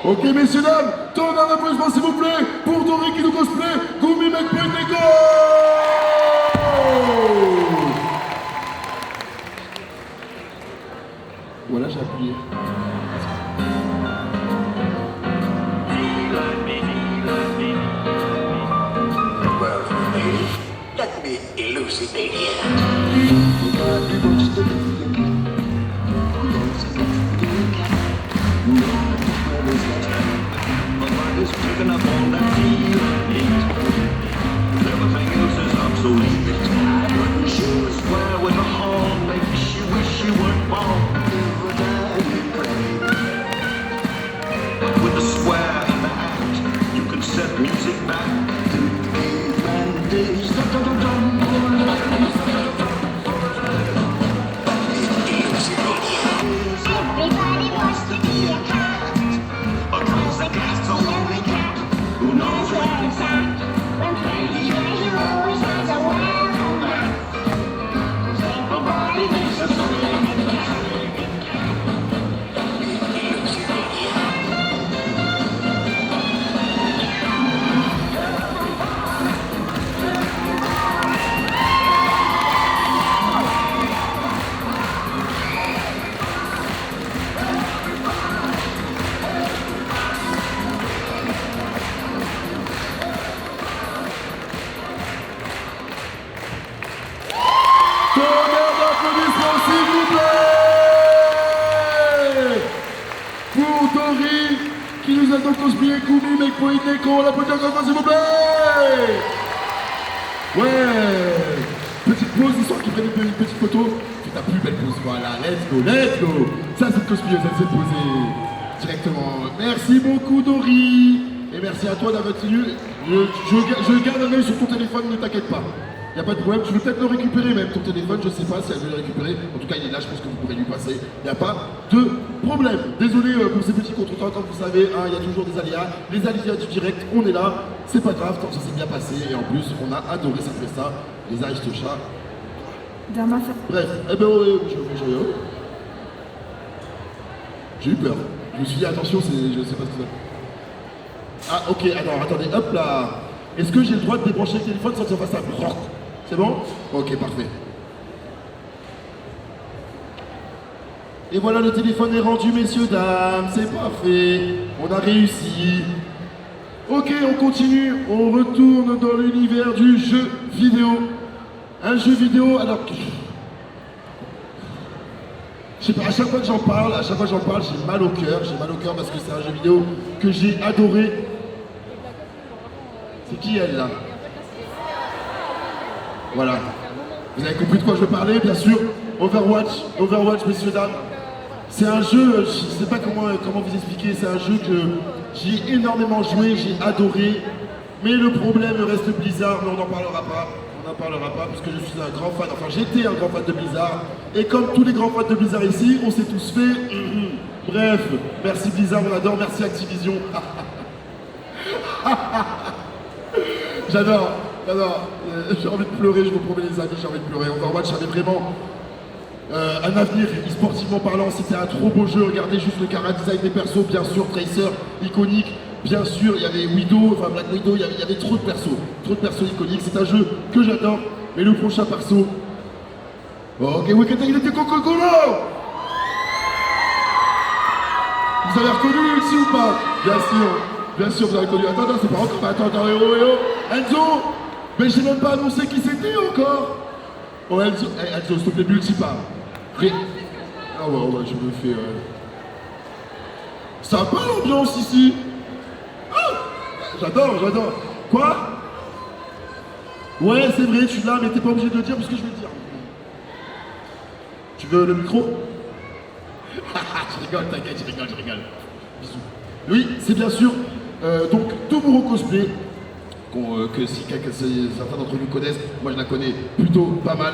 Ok, messieurs, dames, tonnerre d'applaudissements s'il vous plaît pour Dory qui nous cosplay, Gumi McPoid Neko. Voilà, j'ai appuyé. Well, let me elucidate here. My mind is picking up all that feeling. Everything else is obsolete. But sure is square with a horn makes you wish you weren't born. Every time you play. But with the square and the act, you can set music back to caveman days. Everybody wants to be a cat. Across the Tonnerre d'applaudissements, s'il vous plaît, pour Tori, qui nous a donc cosplayé Kumi, Mekpo, Neko, on l'applaudit encore une fois, s'il vous plaît. Ouais. Petite pause, histoire qu'ils prennent une petite photo. Fais ta plus belle pose, voilà, let's go, let's go. Ça, c'est une cosplayeuse, elle s'est posée directement. Merci beaucoup, Dori. Et merci à toi d'avoir tenu. Je garde un œil sur ton téléphone, ne t'inquiète pas. Y a pas de problème, je vais peut-être le récupérer même, ton téléphone, je sais pas si elle veut le récupérer. En tout cas, il est là, je pense que vous pourrez lui passer. Y a pas de problème. Désolé pour ces petits contretemps, comme vous savez, hein, y a toujours des aléas. Les aléas du direct, on est là. C'est pas grave, tant que ça s'est bien passé. Et en plus, on a adoré cette festa. Les Aristochats. Dans ma famille. Bref, eh ben, j'ai eu peur. Je me suis dit, attention, je sais pas ce que c'est. Ah, ok, alors, attendez, hop là. Est-ce que j'ai le droit de débrancher le téléphone sans que ça fasse un brrr? C'est bon? Ok, parfait. Et voilà, le téléphone est rendu, messieurs, dames. C'est parfait. On a réussi. Ok, on continue. On retourne dans l'univers du jeu vidéo. Un jeu vidéo, alors... Je sais pas, à chaque fois que j'en parle, j'ai mal au cœur. J'ai mal au cœur parce que c'est un jeu vidéo que j'ai adoré. C'est qui elle là? Voilà. Vous avez compris de quoi je veux parler, bien sûr. Overwatch, messieurs, dames. C'est un jeu, je sais pas comment vous expliquer, c'est un jeu que j'ai énormément joué, j'ai adoré. Mais le problème reste Blizzard, mais on n'en parlera pas. On n'en parlera pas parce que je suis un grand fan, enfin j'étais un grand fan de Blizzard. Et comme tous les grands fans de Blizzard ici, on s'est tous fait. Bref, merci Blizzard, on adore, merci Activision. J'adore. J'ai envie de pleurer, je vous promets les amis, j'ai envie de pleurer. Overwatch avait vraiment un avenir e-sportivement parlant, c'était un trop beau jeu. Regardez juste le cara design des persos, bien sûr, Tracer, iconique. Bien sûr, il y avait Widow, enfin Black Widow, il y avait trop de persos iconiques. C'est un jeu que j'adore, mais le prochain perso... Oh, ok, Wiketa, il était Coca-Cola. Vous avez reconnu ici ou pas? Bien sûr, vous avez reconnu. Attends, c'est pas encore. Attends, Enzo. Mais j'ai même pas annoncé qui c'était encore. Oh, Enzo, s'il te plaît, multi-pas. Ah ouais, je me fais... Sympa l'ambiance ici. Ah, j'adore. Quoi? Ouais, c'est vrai, je suis là, mais t'es pas obligé de le dire parce que je vais le dire. Tu veux le micro? Je rigole, t'inquiète, je rigole. Bisous. Oui, c'est bien sûr donc Tomorrow Cosplay, que si certains d'entre vous connaissent, moi je la connais plutôt pas mal.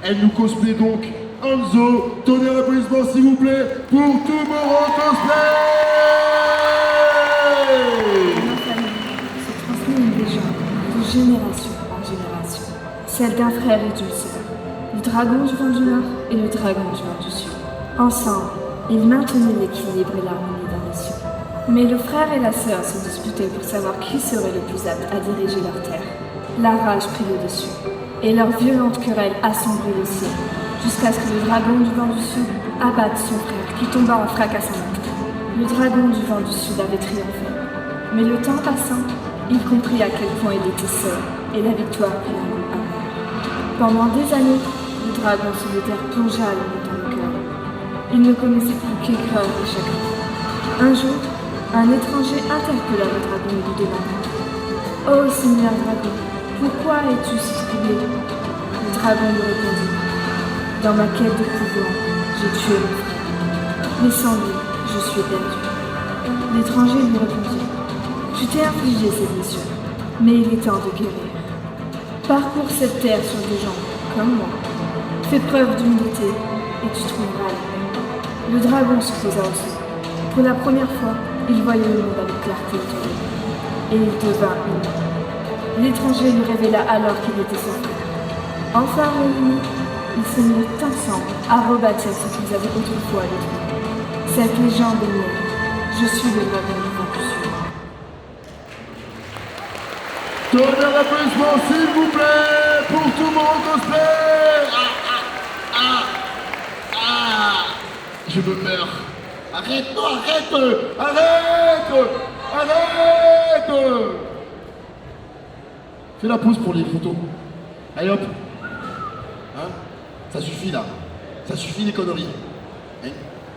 Elle nous cosplay donc Enzo. Donnez un applaudissement s'il vous plaît pour Tomorrow Cosplay. Ma famille se transmet une légende de génération en génération. Celle d'un frère et d'une sœur. Le dragon du vent du Nord et le dragon du vent du Sud. Ensemble, ils maintenaient l'équilibre et l'harmonie dans les cieux. Mais le frère et la sœur se disputaient pour savoir qui serait le plus apte à diriger leur terre. La rage prit le dessus, et leur violente querelle assombrit le ciel, jusqu'à ce que le dragon du vent du Sud abatte son frère, qui tomba en fracassant. Le dragon du vent du Sud avait triomphé. Mais le temps passant, il comprit à quel point il était seul, et la victoire prit un goût amer. Pendant des années, le dragon solitaire plongea le dans le cœur. Il ne connaissait plus qu'aigreur et chagrin. Un jour, un étranger interpella le dragon et lui demanda « Oh, Seigneur dragon, pourquoi es-tu si troublé ?» Le dragon lui répondit « Dans ma quête de pouvoir, j'ai tué mon frère. Mais sans lui, je suis perdu. » L'étranger lui répondit « Tu t'es infligé ces blessures, mais il est temps de guérir. Parcours cette terre sur des gens comme moi. Fais preuve d'humilité et tu trouveras la paix. » Le dragon se posa au sol. Pour la première fois, il voyait le monde avec clarté autour de lui. Et il devint humain. L'étranger lui révéla alors qu'il était son frère. Enfin réunis, ils se mirent ensemble à rebâtir ce qu'ils avaient autrefois détruit. Cette légende est mienne. Je suis le dragon du vent du Sud. Donnez un applaudissement s'il vous plaît pour Tomorrow Cosplay. Je me meurs. Arrête. Fais la pause pour les photos. Allez hop. Hein? Ça suffit là. Ça suffit les conneries. Hein?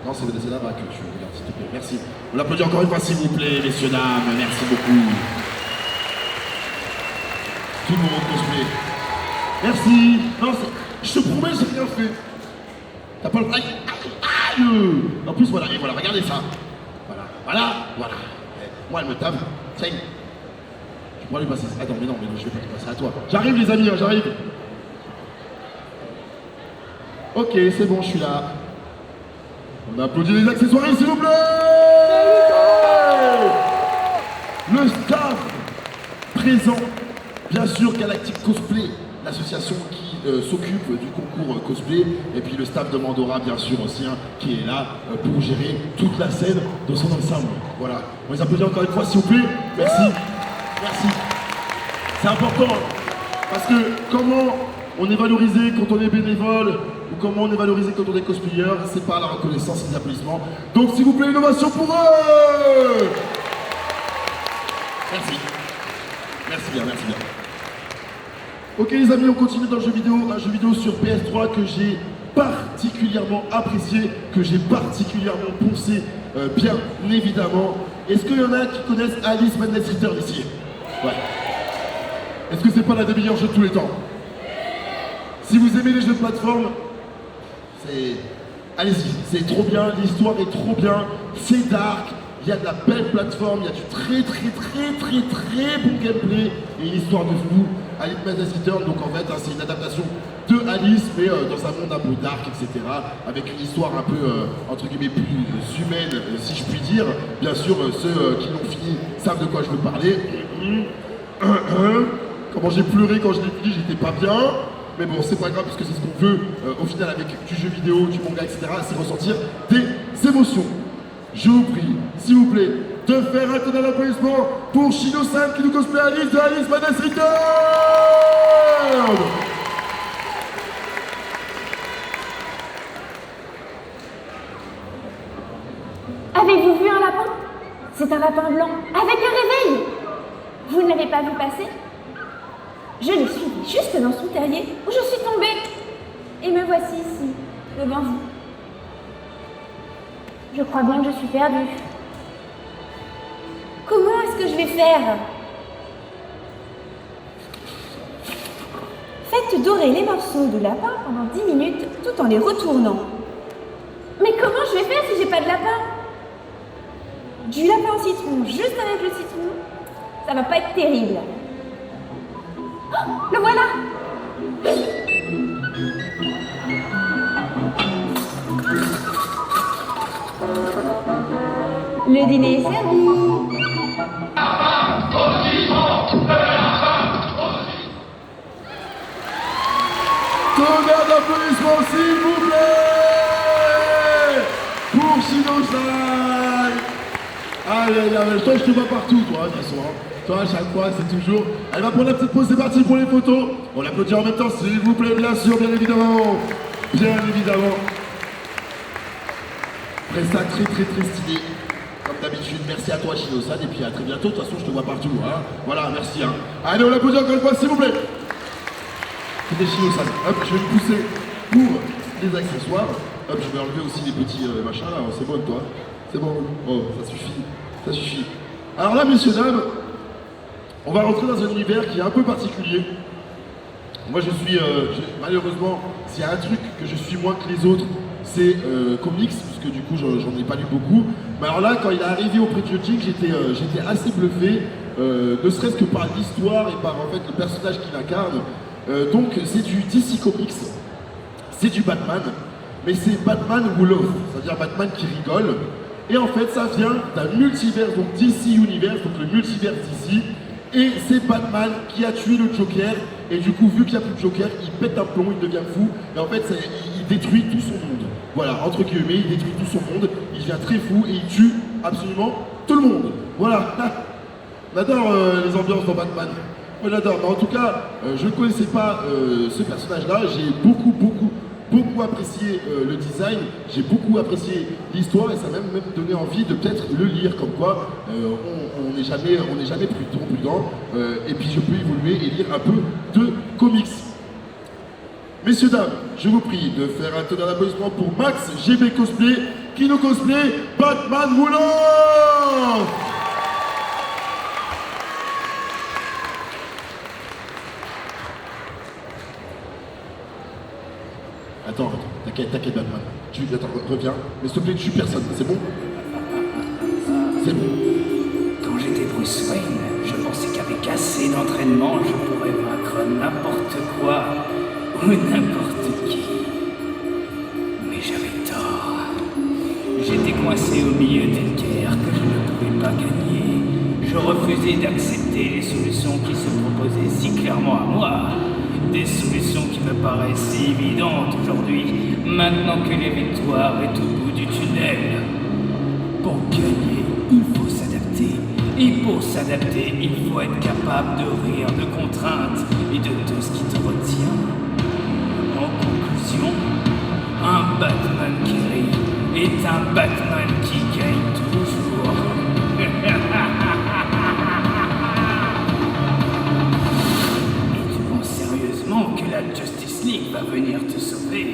Non, c'est là-bas que tu regardes, s'il te plaît. Merci. On l'applaudit encore une fois, s'il vous plaît, messieurs, dames. Merci beaucoup. Tout le monde cosplay. Merci. Non, je te promets, j'ai rien fait. T'as pas le... Aïe, aïe, aïe. En plus, voilà, et voilà, regardez ça. Voilà. Moi, elle me tape. Tiens. Je pourrais lui passer. Attends, mais non, je vais pas te passer à toi. J'arrive, les amis, hein, j'arrive. Ok, c'est bon, je suis là. On applaudit les accessoires, s'il vous plaît. Le staff présent, bien sûr, Galactic Cosplay, l'association qui s'occupe du concours cosplay, et puis le staff de Mandora, bien sûr, aussi, hein, qui est là pour gérer toute la scène de son ensemble. Voilà. On les applaudit encore une fois, s'il vous plaît. Merci. Merci. C'est important, parce que comment on est valorisé quand on est bénévole, ou comment on est valorisé quand on est cosplayer, c'est par la reconnaissance et les applaudissements. Donc s'il vous plaît, une ovation pour eux. Merci. Merci bien. Ok les amis, on continue dans le jeu vidéo, un jeu vidéo sur PS3 que j'ai particulièrement apprécié, que j'ai particulièrement poncé, bien évidemment. Est-ce qu'il y en a qui connaissent Alice Madness Return ici? Ouais. Est-ce que c'est pas l'un des meilleurs jeux de tous les temps? Si vous aimez les jeux de plateforme, allez-y, c'est trop bien, l'histoire est trop bien, c'est dark, il y a de la belle plateforme, il y a du très bon gameplay et une histoire de fou. Alice Madness Return, donc en fait, hein, c'est une adaptation de Alice, mais dans un monde un peu dark, etc. Avec une histoire un peu, entre guillemets, plus humaine, si je puis dire. Bien sûr, ceux qui l'ont fini savent de quoi je veux parler. Comment j'ai pleuré quand je l'ai fini, j'étais pas bien. Mais bon, c'est pas grave, parce que c'est ce qu'on veut, au final, avec du jeu vidéo, du manga, etc., c'est ressentir des émotions. Je vous prie, s'il vous plaît, de faire un tonnerre d'applaudissements pour Shino-san qui nous cosplay Alice de Alice Madness Return. Avez-vous vu un lapin? C'est un lapin blanc, avec un réveil. Vous ne l'avez pas vu passer? Je l'ai suivi juste dans son terrier où je suis tombée. Et me voici ici, devant vous. Je crois bien que je suis perdue. Comment est-ce que je vais faire? Faites dorer les morceaux de lapin pendant 10 minutes tout en les retournant. Mais comment je vais faire si j'ai pas de lapin? Du lapin au citron, juste avec le citron, ça va pas être terrible. Oh, le voilà! Le dîner est servi. Tonnerre d'applaudissements, s'il vous plaît, pour Shino-san. Allez, toi je te vois partout, toi, de toute façon. Toi, à chaque fois, c'est toujours... Elle va prendre la petite pause, c'est parti pour les photos. On l'applaudit en même temps, s'il vous plaît, bien sûr, bien évidemment. Bien évidemment. Presta très stylé. Comme d'habitude, merci à toi, Shino-san, et puis à très bientôt. De toute façon, je te vois partout. Hein. Voilà, merci. Hein. Allez, on l'applaudit encore une fois, s'il vous plaît. C'était Shino-san. Hop, je vais me pousser pour les accessoires. Hop, je vais enlever aussi les petits machins là. C'est bon, toi. C'est bon. Oh, ça suffit. Ça suffit. Alors là, messieurs, dames, on va rentrer dans un univers qui est un peu particulier. Moi, je suis, malheureusement, s'il y a un truc que je suis moins que les autres, c'est comics, puisque du coup, j'en ai pas lu beaucoup. Mais alors là, quand il est arrivé au Pré-Judging, j'étais assez bluffé, ne serait-ce que par l'histoire et par en fait le personnage qu'il incarne. Donc, c'est du DC Comics, c'est du Batman, mais c'est Batman who love, c'est-à-dire Batman qui rigole. Et en fait, ça vient d'un multivers, donc DC Universe, donc le multivers DC. Et c'est Batman qui a tué le Joker. Et du coup, vu qu'il n'y a plus de Joker, il pète un plomb, il devient fou. Et en fait, il détruit tout son monde. Voilà, entre guillemets, il détruit tout son monde. Il devient très fou et il tue absolument tout le monde. Voilà. On adore les ambiances dans Batman. Moi, j'adore. Mais en tout cas, je ne connaissais pas ce personnage-là. J'ai beaucoup apprécié le design, j'ai beaucoup apprécié l'histoire et ça m'a même donné envie de peut-être le lire, comme quoi on n'est jamais prudent, et puis je peux évoluer et lire un peu de comics. Messieurs, dames, je vous prie de faire un tonnerre d'applaudissements pour Max GB Cosplay, qui nous cosplay Batman Roulant. Attends, t'inquiète, Batman. Attends, reviens. Mais s'il te plaît, tu personne, c'est bon? C'est bon. Quand j'étais Bruce Wayne, je pensais qu'avec assez d'entraînement, je pourrais vaincre n'importe quoi ou n'importe qui. Mais j'avais tort. J'étais coincé au milieu d'une guerre que je ne pouvais pas gagner. Je refusais d'accepter les solutions qui se proposaient si clairement à moi. Des solutions qui me paraissent si évidentes aujourd'hui, maintenant que la victoire est au bout du tunnel. Pour gagner, il faut s'adapter. Et pour s'adapter, il faut être capable de rire de contraintes et de tout ce qui te retient. En conclusion, un Batman qui rit est un Batman qui gagne toujours. Et tu penses sérieusement que la Justice League va venir te sauver?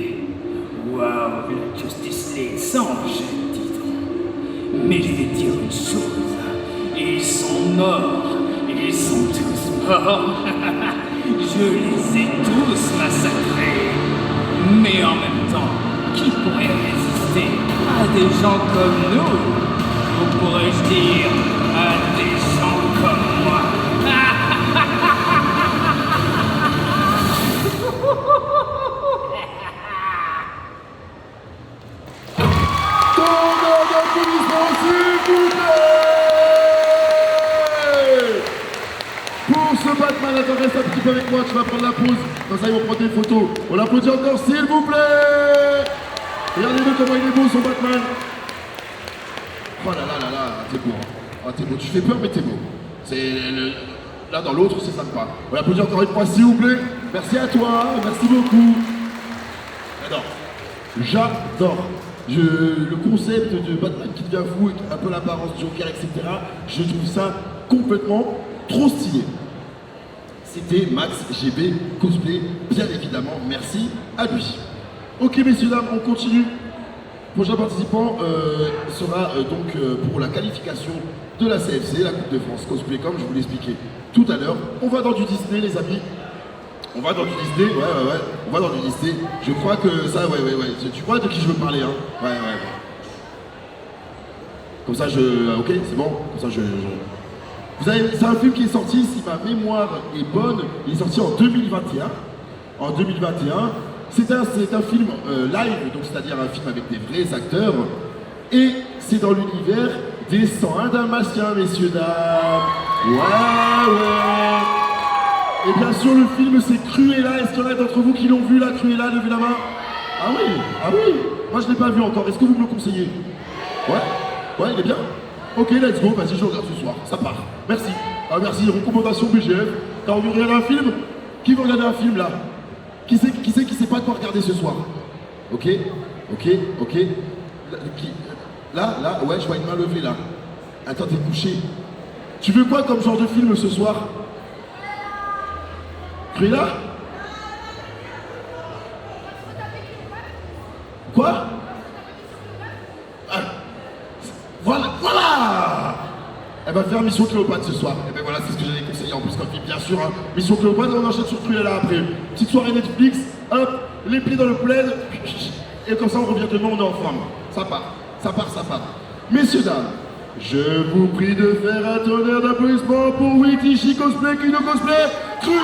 Waouh, la Justice League change, dis donc. Mais je vais dire une chose. Ils sont morts. Ils sont tous morts. Je les ai tous massacrés. Mais en même temps, qui pourrait résister à des gens comme nous? Ou pourrais-je dire à des gens comme moi? Tonnerre d'applaudissements, s'il vous plaît. Pour ce Batman, attends, reste un petit peu avec moi, tu vas prendre la pause. Comme ça, ils vont prendre des photos. On l'applaudit encore, s'il vous plaît. Regardez-le comment il est beau, son Batman. Oh là là là là, t'es beau. Oh, t'es beau. Tu fais peur, mais t'es beau. Là, dans l'autre, c'est sympa. On l'applaudit encore une fois, s'il vous plaît. Merci à toi, merci beaucoup. J'adore. Le concept de Batman qui devient fou, avec un peu l'apparence du Joker, etc. Je trouve ça complètement trop stylé. C'était Max GB Cosplay, bien évidemment, merci à lui. Ok messieurs, dames, on continue. Prochain participant sera donc pour la qualification de la CFC, la Coupe de France Cosplay, comme je vous l'expliquais tout à l'heure. On va dans du Disney les amis. On va dans du Disney, ouais, on va dans du Disney. Je crois que ça, ouais. Tu vois de qui je veux parler, hein? Ouais. Comme ça, ok, c'est bon? Comme ça, Vous savez, c'est un film qui est sorti, si ma mémoire est bonne, il est sorti en 2021. En 2021, c'est un film live, donc c'est-à-dire un film avec des vrais acteurs. Et c'est dans l'univers des 101 Dalmatiens, messieurs, dames. Ouais. Et bien sûr, le film, c'est Cruella. Est-ce qu'il y en a d'entre vous qui l'ont vu, la Cruella? Levez la main. Ah oui. Moi, je ne l'ai pas vu encore. Est-ce que vous me le conseillez? Ouais, il est bien. Ok, let's go. Vas-y, je regarde ce soir. Ça part. Merci. Ah, merci. Recommandation BGF. T'as envie de regarder un film? Qui veut regarder un film, là? Qui sait pas quoi regarder ce soir? Ok. Là, ouais, je vois une main levée, là. Attends, t'es couché. Tu veux quoi comme genre de film ce soir? Cruella? Quoi? Ah, voilà. Elle va faire Mission Cléopâtre ce soir. Et ben voilà, c'est ce que j'allais conseiller en plus comme film, bien sûr. Hein. Mission Cléopâtre, on enchaîne sur Cruella après. Petite soirée Netflix, hop, les pieds dans le plaid, et comme ça on revient demain, on est en forme. Ça part. Messieurs, dames, je vous prie de faire un tonnerre d'applaudissements pour Witishi Cosplay qui nous cosplay Cruella.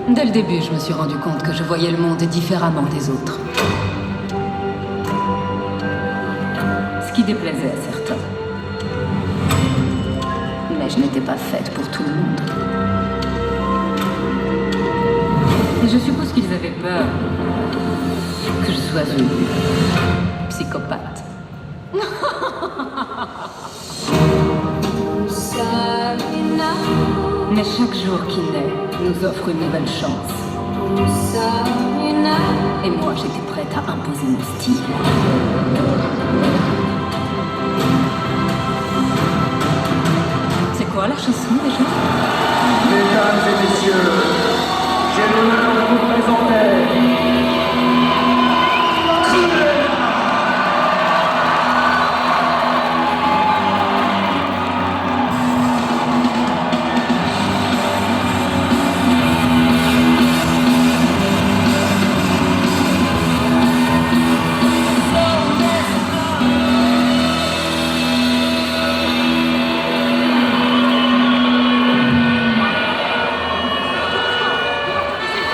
Dès le début, je me suis rendu compte que je voyais le monde différemment des autres. Ce qui déplaisait à certains. Mais je n'étais pas faite pour tout le monde. Et je suppose qu'ils avaient peur que je sois une psychopathe. Mais chaque jour qui naît nous offre une nouvelle chance. Et moi, j'étais prête à imposer mon style. quoi la chanson déjà? Mesdames et messieurs, j'ai l'honneur de vous présenter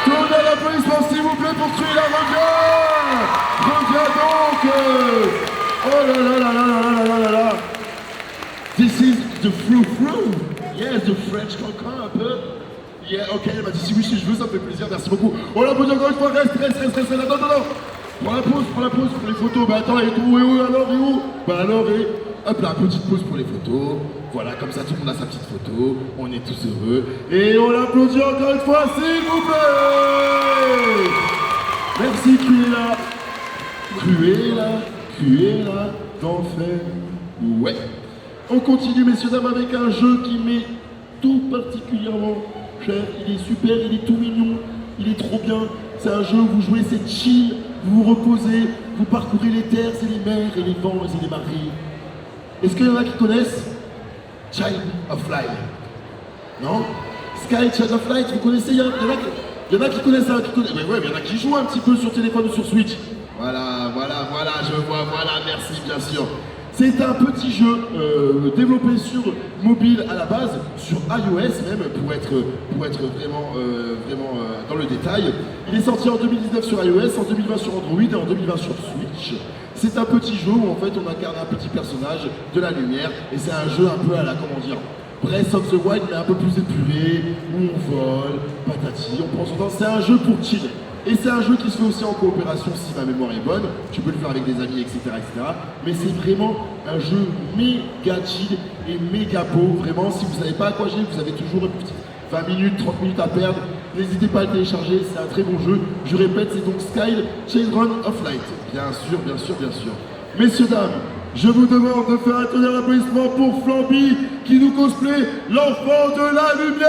Tournez l'applaudissement s'il vous plaît pour tuer la revient. Reviens donc. Oh là là là là là là là là là. This is the frou-frou. Yes, the French cancan un peu. Yeah, ok, elle m'a dit si oui, si je veux, ça me fait plaisir, merci beaucoup. On l'applaudit encore une fois, reste, attends, attends. Prends la pause pour les photos. Bah attends, et où, alors, et où? Bah alors, et hop là, petite pause pour les photos. Voilà, comme ça tout le monde a sa petite photo. On est tous heureux. Et on l'applaudit encore une fois, s'il vous plaît. Merci, Cruella d'enfer. Ouais. On continue, messieurs, dames, avec un jeu qui m'est tout particulièrement cher. Il est super, il est tout mignon, il est trop bien. C'est un jeu où vous jouez, c'est chill, vous vous reposez, vous parcourez les terres et les mers et les vents et les marées. Est-ce qu'il y en a qui connaissent Child of Light? Non? Sky, Child of Light, vous connaissez? Il y en a qui connaissent ça, Ouais, il y en a qui jouent un petit peu sur téléphone ou sur Switch. Voilà, je vois, merci, bien sûr. C'est un petit jeu développé sur mobile à la base, sur iOS même, pour être vraiment dans le détail. Il est sorti en 2019 sur iOS, en 2020 sur Android et en 2020 sur Switch. C'est un petit jeu où en fait on incarne un petit personnage de la lumière et c'est un jeu un peu à la, comment dire, Breath of the Wild mais un peu plus épuré, où on vole, patati, on prend son temps. C'est un jeu pour chill. Et c'est un jeu qui se fait aussi en coopération si ma mémoire est bonne, tu peux le faire avec des amis, etc. Mais c'est vraiment un jeu méga chill et méga beau, vraiment. Si vous savez pas à quoi jouer, vous avez toujours une petite 20 minutes, 30 minutes à perdre. N'hésitez pas à le télécharger, c'est un très bon jeu. Je répète, c'est donc Sky Children of Light. Bien sûr. Messieurs, dames, je vous demande de faire un tonnerre d'applaudissements pour Flamby qui nous cosplay l'enfant de la lumière.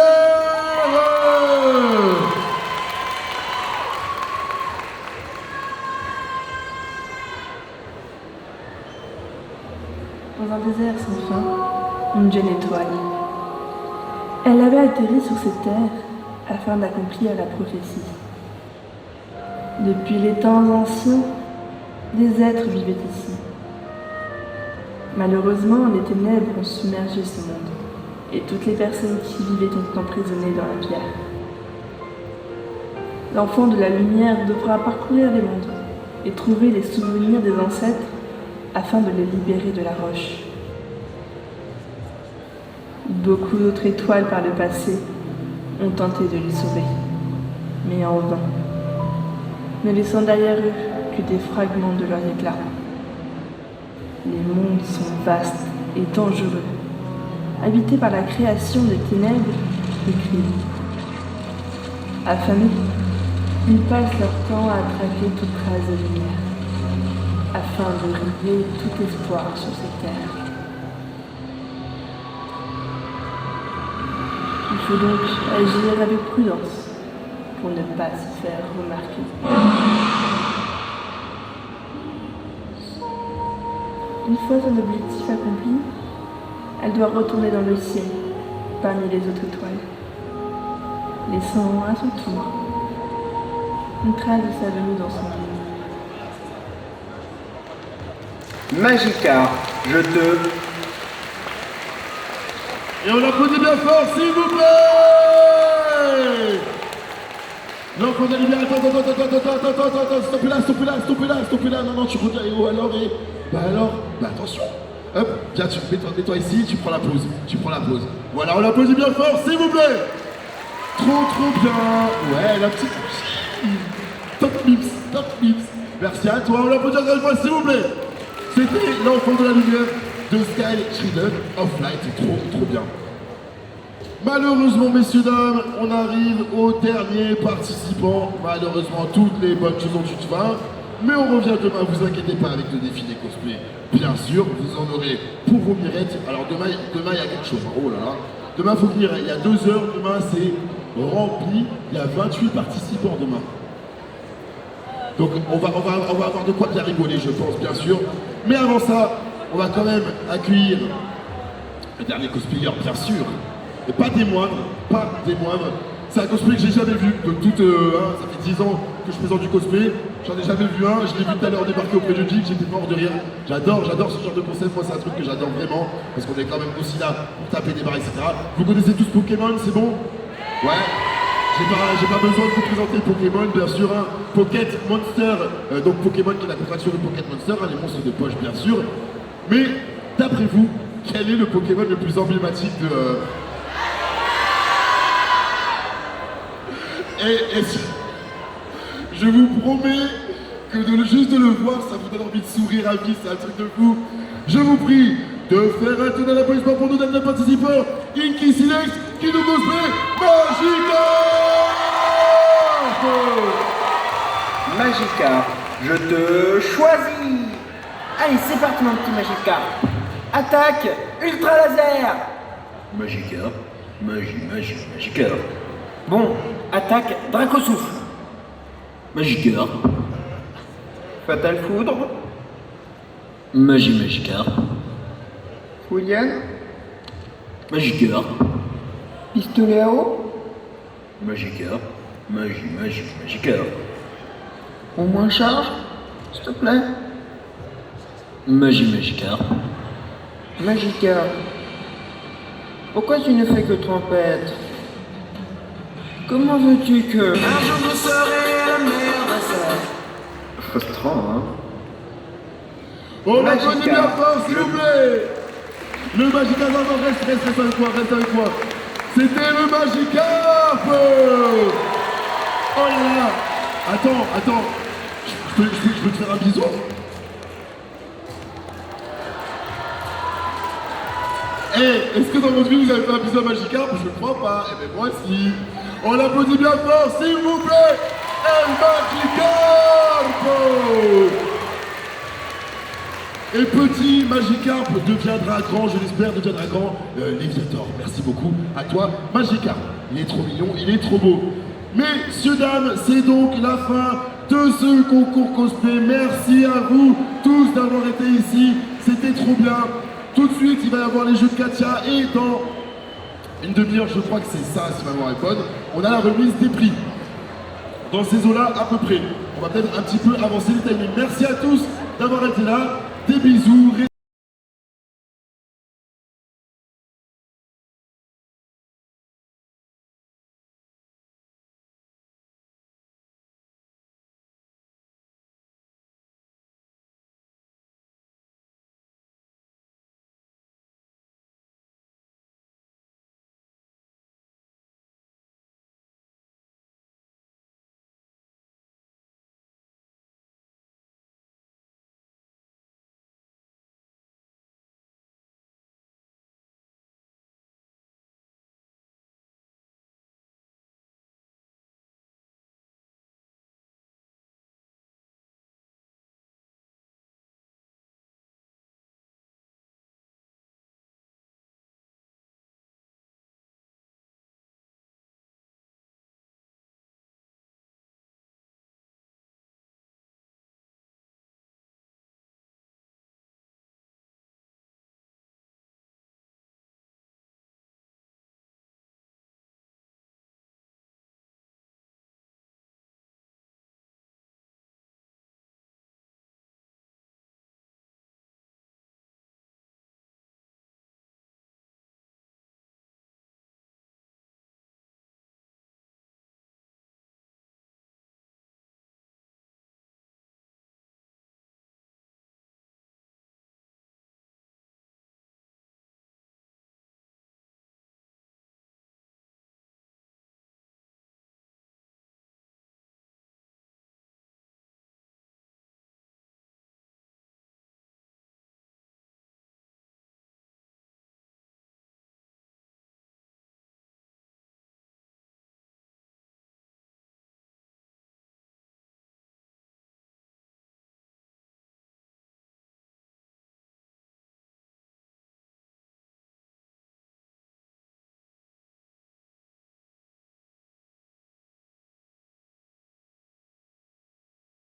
Dans un désert sans fin, une jeune étoile. Elle avait atterri sur cette terre afin d'accomplir la prophétie. Depuis les temps anciens, des êtres vivaient ici. Malheureusement, les ténèbres ont submergé ce monde, et toutes les personnes qui vivaient ont emprisonnées dans la pierre. L'enfant de la lumière devra parcourir les mondes et trouver les souvenirs des ancêtres afin de les libérer de la roche. Beaucoup d'autres étoiles par le passé ont tenté de les sauver, mais en vain, ne laissant derrière eux que des fragments de leur éclat. Les mondes sont vastes et dangereux, habités par la création des ténèbres et crimes. Affamés, ils passent leur temps à traquer toute trace de lumière, afin de river tout espoir sur cette terre. Il faut donc agir avec prudence pour ne pas se faire remarquer. Une fois son objectif accompli, elle doit retourner dans le ciel, parmi les autres étoiles, laissant à son tour une trace de sa venue dans son monde. Magica, je te... Et on applaudit bien fort, s'il vous plaît. L'enfant de la lumière, attends, stoppez là, non, tu reviens, et oh alors, et... Bah attention, hop, viens, mets-toi ici, tu prends la pause. Voilà, on l'applaudit bien fort, s'il vous plaît. Trop bien, ouais, la petite... Top mips. Merci à toi, on l'applaudit encore une fois, s'il vous plaît. C'était l'enfant de la lumière de Sky Children of Light, trop bien. Malheureusement, messieurs, dames, on arrive au dernier participant. Malheureusement, toutes les bonnes choses ont une fin. Mais on revient demain, vous inquiétez pas, avec le défi des cosplays. Bien sûr, vous en aurez pour vos mirettes. Alors demain il y a quelque chose. Oh là là. Demain, faut venir, il y a 2 heures, demain c'est rempli, il y a 28 participants demain. Donc on va avoir de quoi bien rigoler, je pense, bien sûr. Mais avant ça, on va quand même accueillir le dernier cosplayer, bien sûr. Et pas des moindres, pas des moindres. C'est un cosplay que j'ai jamais vu de toute... ça fait 10 ans que je présente du cosplay. J'en ai jamais vu un. Je l'ai vu tout à l'heure débarquer auprès de Geek. J'étais mort de rire. J'adore ce genre de concept. Moi, c'est un truc que j'adore vraiment. Parce qu'on est quand même aussi là pour taper des barres, etc. Vous connaissez tous Pokémon, c'est bon? Ouais. J'ai pas besoin de vous présenter Pokémon, bien sûr. Hein. Pocket Monster. Donc Pokémon qui est la contraction de Pocket Monster. Hein, les monstres de poche, bien sûr. Mais, d'après vous, quel est le Pokémon le plus emblématique de... Et je vous promets que juste de le voir, ça vous donne envie de sourire à vie, c'est un truc de fou. Je vous prie de faire un tour dans l'applaudissement pour nos derniers participants, Inky Silex, qui nous cosplay Magikarp. Magikarp, je te choisis. Allez, c'est parti mon petit Magikarp. Attaque, ultra laser. Magikarp, Magikarp. Bon, attaque, Dracosouffle. Magikarp, Fatal Foudre. Magikarp. William. Magikarp, Pistolet à eau. Magikarp, Magikarp. Au moins charge, s'il te plaît. Magikarp. Magikarp. Pourquoi tu ne fais que trompette? Comment veux-tu que... Un jour vous serez le meilleur dresseur. Frustrant, hein? On applaudit bien fort, s'il vous plaît. Le Magikarp, non, reste avec moi. C'était le Magikarp. Oh là là. Attends. Je peux te faire un bisou? Est-ce que dans votre vie vous avez fait un bisou à Magikarp? Je ne crois pas. Eh bien moi si. On l'applaudit bien fort, s'il vous plaît. El Magikarp. Et petit Magikarp deviendra grand, je l'espère, deviendra grand. Léviator, merci beaucoup à toi, Magikarp. Il est trop mignon, il est trop beau. Messieurs, dames, c'est donc la fin de ce concours cosplay. Merci à vous tous d'avoir été ici. C'était trop bien. Tout de suite, il va y avoir les jeux de Katia. Et dans une demi-heure, je crois que c'est ça, si ma mémoire est bonne, on a la remise des prix. Dans ces eaux-là, à peu près. On va peut-être un petit peu avancer les timings. Merci à tous d'avoir été là. Des bisous.